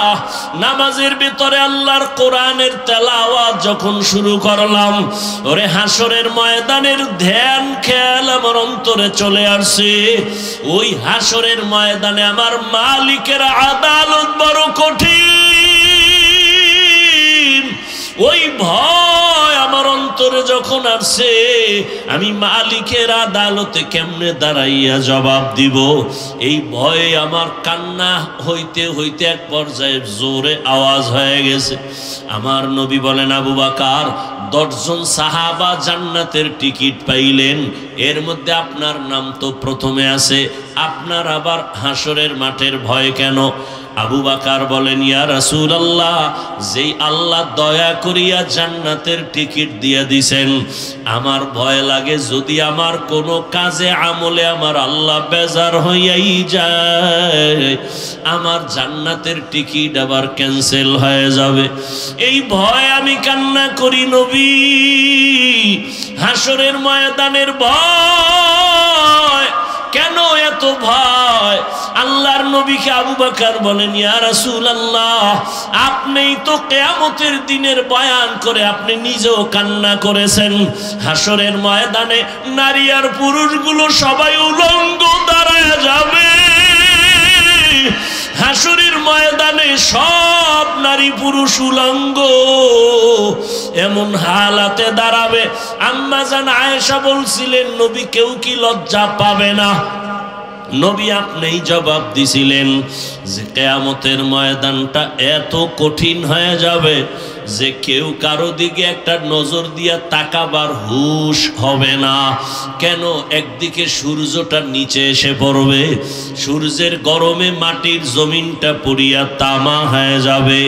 নামাজের ভিতরে আল্লাহর কোরআনের তেলাওয়াত যখন শুরু করলাম, ওরে হাসরের ময়দানের ধ্যান খেয়াল আমার অন্তরে চলে আসছে। ওই হাসরের ময়দানে আমার মালিকের আদালত বড় কঠিন। ওই ভয় আমার অন্তরে যখন আসছে, আমি মালিকের আদালতে কেমনে দাঁড়াইয়া জবাব দিব, এই ভয়ে আমার কান্না হইতে হইতে এক পর্যায়ে জোরে আওয়াজ হয়ে গেছে। আমার নবী বলেন, আবু বকর, 10 জন সাহাবা জান্নাতের টিকিট পাইলেন, এর মধ্যে আপনার নাম তো প্রথমে আছে, আপনার আবার হাসরের মাঠের ভয় কেন? আবু বকর বলেন, ইয়া রাসূলুল্লাহ, যেই আল্লাহ দয়া করিয়া জান্নাতের টিকিট দিয়া দিছেন, আমার ভয় লাগে যদি আমার কোনো কাজে আমলে আমার আল্লাহ বেজার হইয়াই যায়, আমার জান্নাতের টিকিট আবার ক্যান্সেল হয়ে যাবে। এই ভয় আমি কান্না করি নবী, হাসরের ময়দানের ভয়। কেন এত ভয়? আল্লাহর নবীকে আবু বকর বলেন, ইয়া রাসূলুল্লাহ, আপনিই তো কিয়ামতের দিনের বয়ান করে আপনি নিজেও কান্না করেছেন। হাসরের ময়দানে নারী আর পুরুষগুলো সবাই উলঙ্গ দাঁড়ায় যাবে। হাসরের ময়দানে সব নারী পুরুষ উলঙ্গ এমন হালাতে দাঁড়াবে। আম্মা জান আয়েশা বলছিলেন, নবী কেউ কি লজ্জা পাবে না? নবী আপনিই জবাব দিছিলেন যে কিয়ামতের ময়দানটা এত কঠিন হয়ে যাবে যে কেউ কারো দিকে একটা নজর দিয়া তাকাবার হুঁশ হবে না। কেন? একদিকে সূর্যটা নিচে এসে পড়বে, সূর্যের গরমে মাটির জমিনটা পুড়িয়া তামা হয়ে যাবে।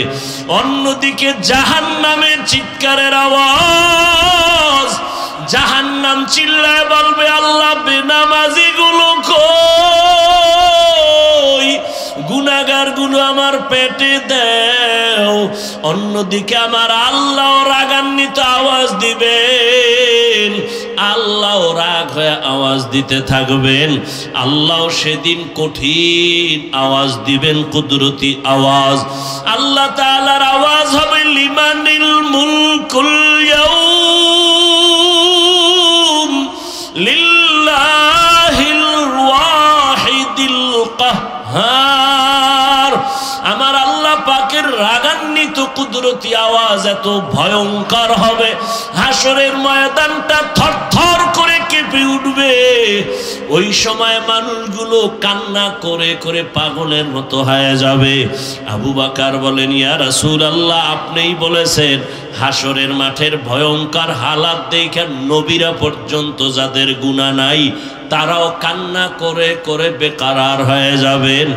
অন্যদিকে জাহান্নামের চিৎকারের আওয়াজ, জাহান্নাম চিল্লায় বলবে, আল্লাহ বেনামাজি গুলো কই, গুনাহগার গুলো আমার পেটে দাও। অন্যদিকে আমার আল্লাহ রাগান্বিত আওয়াজ দিবেন, আল্লাহ রাগ হয়ে আওয়াজ দিতে থাকবেন। আল্লাহ সেদিন কঠিন আওয়াজ দিবেন, কুদরতি আওয়াজ। আল্লাহ তাআলার আওয়াজ হবে, লিমানিল মুলকুল ইয়াউম লিল্লাহিল ওয়াহিদিল কাহ্হার। আমার আল্লাহ পাকের রাগান্বিত কুদরতি আওয়াজ এত ভয়ঙ্কর হবে, হাসরের ময়দানটা থরথর করে কেঁপে উঠবে। ওই সময় মানুষগুলো কান্না করে করে পাগলের মতো হয়ে যাবে। আবু বকর বলেন, ইয়া রাসূলুল্লাহ, আপনিই বলেছেন হাসরের মাঠের ভয়ঙ্কর হালাত দেখে নবীরা পর্যন্ত যাদের গুনাহ নাই তারাও কান্না করে করে বেকারার হয়ে যাবেন।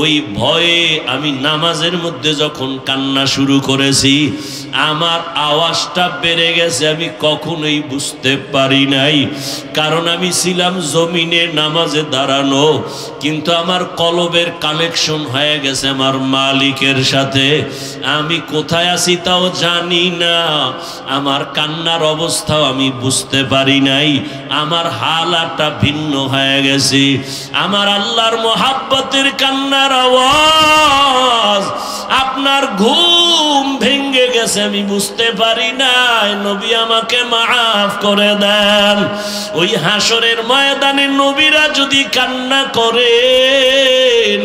ওই ভয়ে আমি নামাজের মধ্যে যখন কান্না শুরু করেছি, আমার আওয়াজটা বেড়ে গেছে, আমি কখনোই বুঝতে পারি নাই। কারণ আমি ছিলাম জমিনে নামাজে দাঁড়ানো, কিন্তু আমার কলবের কানেকশন হয়ে গেছে আমার মালিকের সাথে। আমি কোথায় আছি তাও জানি না, আমার কান্নার অবস্থাও আমি বুঝতে পারি নাই, আমার হালাতটা ভিন্ন হয়ে গেছে। আমার আল্লাহর মোহাব্বতের কান্নার আওয়াজ, আপনার ঘুম ভেঙে গেছে আমি বুঝতে পারি নাই। নবী আমাকে মাফ করে দেন। ওই হাসরের ময়দানে নবীরা যদি কান্না করেন,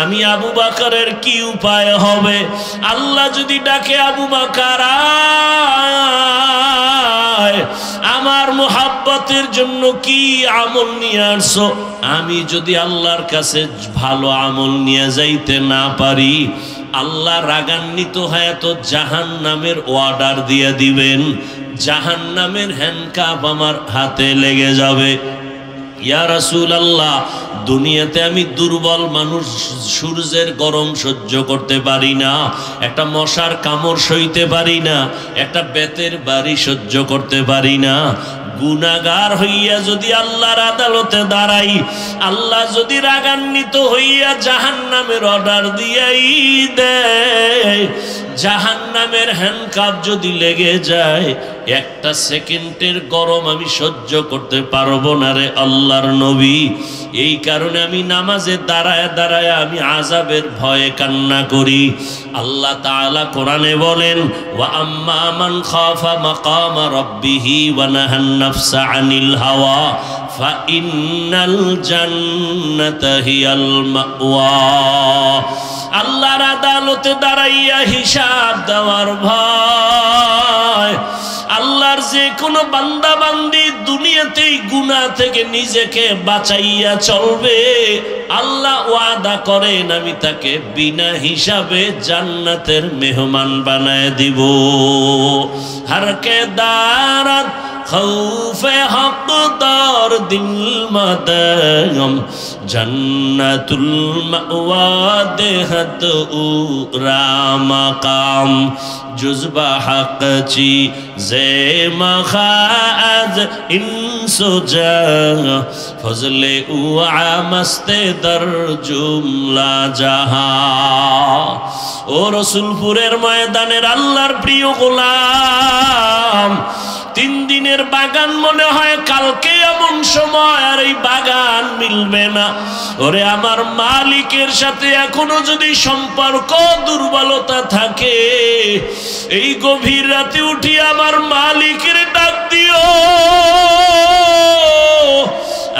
আমি আবু বকরের কি উপায় হবে? আল্লাহ যদি ডাকে আবু বকর আয়, আমার মোহাব্বতের জন্য কি আমল নিয়ে আসছো? আমি যদি আল্লাহর কাছে ভালো আমল নিয়ে যাইতে না পারি, আল্লাহ রাগান্বিত হয়ে তো জাহান্নামের অর্ডার দিয়ে দিবেন, জাহান্নামের হ্যান্ডকাপ আমার হাতে লেগে যাবে। ইয়া রাসূলুল্লাহ, দুনিয়াতে আমি দুর্বল মানুষ, সূর্যের গরম সহ্য করতে পারি না, একটা মশার কামড় সইতে পারি না, একটা বেতের বাড়ি সহ্য করতে পারি না। গুনাহগার হইয়া যদি আল্লাহর আদালতে দাঁড়াই, আল্লাহ যদি রাগান্বিত হইয়া জাহান্নামের অর্ডার দিয়াই দেয়, জাহান্নামের হ্যান্ডকাপ যদি লেগে যায়, একটা সেকেন্ডের গরম আমি সহ্য করতে পারবো না রে আল্লাহর নবী। এই কারণে আমি নামাজে দাঁড়ায় দাঁড়ায় আমি আযাবের ভয়ে কান্না করি। আল্লাহ তাআলা কোরআনে বলেন, ওয়া আম্মা মান খাফা মাকাম রাব্বিহি ওয়া নাহান নাফসা আনিল হাওয়া ফা ইন্নাল জান্নাতা হিয়াল মাওয়া। আল্লাহর আদালতে দাঁড়াইয়া হিসাব দেওয়ার ভয়। আল্লাহর যে কোনো বান্দা বান্দি দুনিয়াতেই গুনাহ থেকে নিজেকে বাঁচাইয়া চলবে, আল্লাহ ওয়াদা করেন আমি তাকে বিনা হিসাবে জান্নাতের মেহমান বানায় দিব। হারকে দারাত খৌফে হকদার দিল মাদাম জান্নাতুল মাওয়া দেহত উরা মাকাম জুজবা হক চি জে মখাজ ইনসুজা ফজলে উআ মস্তে দর জুমলা জাহা। ও রসুলপুরের ময়দানের আল্লাহর প্রিয় গোলাম, 3 দিনের বাগান মনে হয় কালকে এমন সময় আর এই বাগান মিলবে না। ওরে আমার মালিকের সাথে এখনো যদি সম্পর্ক দুর্বলতা থাকে, এই গভীর রাতে উঠি আমার মালিকের ডাক দিও।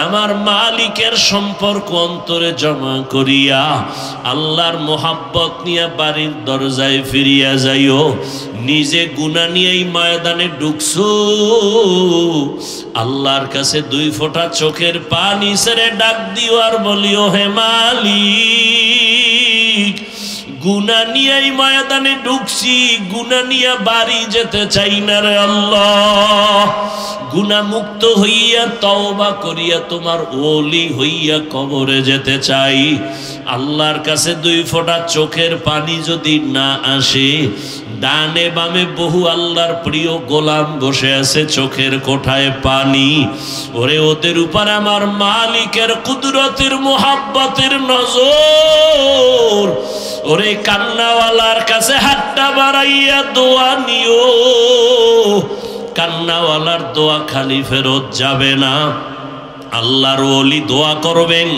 আমার মালিকের সম্পর্ক অন্তরে জমা করিয়া আল্লাহর মোহাব্বত নিয়ে বাড়ির দরজায় ফিরিয়া যাইও। নিজে গুনাহ নিয়ে এই ময়দানে ঢুকছো, আল্লাহর কাছে 2 ফোঁটা চোখের পানি ছেড়ে ডাক দিও আর বলিও, হে মালিক, গুনাহ নিয়ে এই ময়দানে ঢুকছি, গুনাহ নিয়ে বাড়ি যেতে চাই না রে আল্লাহ। গুনাহ মুক্ত হইয়া তওবা করিয়া তোমার ওলি হইয়া কবরে যেতে চাই। আল্লাহর কাছে 2 ফোঁটা চোখের পানি যদি না আসে, ডানে বামে বহু আল্লাহর প্রিয় গোলাম বসে আছে চোখের কোঠায় পানি। ওরে ওদের উপর আমার মালিকের কুদরতের মোহাব্বতের নজর। ওরে কান্নাওয়ালার কাছে হাতটা বাড়াইয়া দোয়া নিও। কান্নাওয়ালার দোয়া খালি ফেরত যাবে না। আল্লাহর ওলি দোয়া করবেন।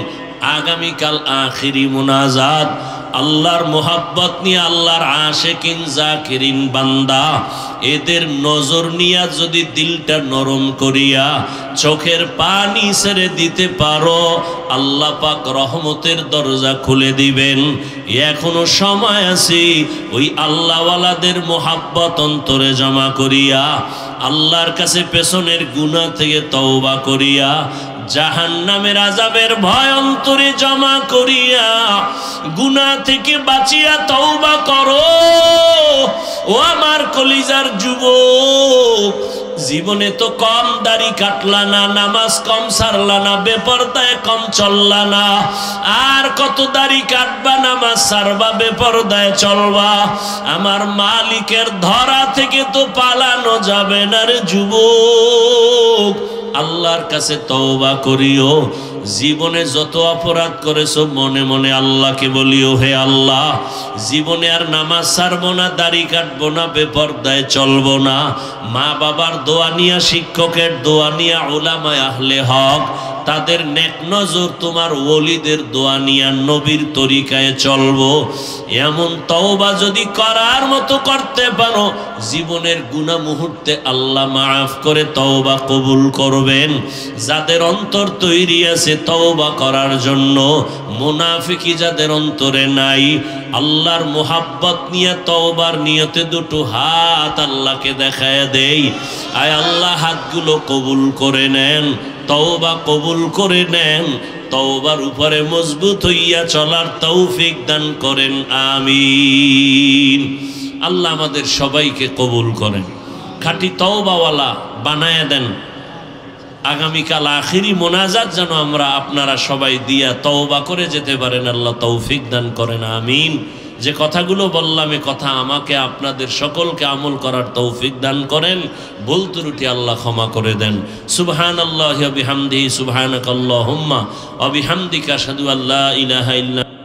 আগামীকাল আখিরি মুনাজাত, আল্লাহর মোহাব্বত নিয়ে আল্লাহর আশিকিন জাকিরিন বান্দা, এদের নজর নিয়া যদি দিলটা নরম করিয়া চোখের পানি ছেড়ে দিতে পারো, আল্লাহ পাক রহমতের দরজা খুলে দিবেন। এখনো সময় আছে। ওই আল্লাহওয়ালাদের মোহাব্বত অন্তরে জমা করিয়া আল্লাহর কাছে পেছনের গুনাহ থেকে তওবা করিয়া জাহান্নামের আযাবের ভয় অন্তরে জমা করিয়া গুনাহ থেকে বাঁচিয়া তওবা করো। ও আমার কলিজার যুবক, জীবনে তো কম দাড়ি কাটলা না, নামাজ কম সারলা না, বেপরদায় কম চললা না, আর কত দাড়ি কাটবা, নামাজ সারবা, বেপরদায় চলবা? আমার মালিকের ধরা থেকে তো পালানো যাবে না রে যুবক। আল্লাহর কাছে তওবা করিও। জীবনে যত অপরাধ করেছো মনে মনে আল্লাহকে বলিও, হে আল্লাহ, জীবনে আর নামাজ ছাড়বো না, দাড়ি কাটবো না, বেপরদায় চলবো না। মা বাবার দোয়া নিয়া, শিক্ষকের দোয়া নিয়া, উলামায়ে আহলে হক তাদের নেক নজর, তোমার ওলিদের দোয়া নিয়া নবীর তরিকায় চলবো। এমন তওবা যদি করার মতো করতে পারো, জীবনের গুনাহ মুহূর্তে আল্লাহ মাফ করে তওবা কবুল করবেন। যাদের অন্তর তৈরি আছে তওবা করার জন্য, মুনাফিকি যাদের অন্তরে নাই, আল্লাহর মুহাব্বত নিয়ে তওবার নিয়তে দুটো হাত আল্লাহকে দেখায় দেই। আয় আল্লাহ, হাতগুলো কবুল করে নেন, তওবা কবুল করে নেন, তওবার উপরে মজবুত হইয়া চলার তৌফিক দান করেন, আমিন। আল্লাহ আমাদের সবাইকে কবুল করেন, খাঁটি তওবাওয়ালা বানায় দেন। আগামীকাল আখিরি মোনাজাত যেন আমরা আপনারা সবাই দিয়া তওবা করে যেতে পারেন, আল্লাহ তৌফিক দান করেন, আমিন। যে কথাগুলো বললাম এ কথা আমাকে আপনাদের সকলকে আমল করার তৌফিক দান করেন। ভুল ত্রুটি আল্লাহ ক্ষমা করে দেন। সুবহানাল্লাহি ওয়া বিহামদিহি, সুবহানাকাল্লাহুম্মা ওয়া বিহামদিকা, আশহাদু আল্লা ইলাহা ইল্লা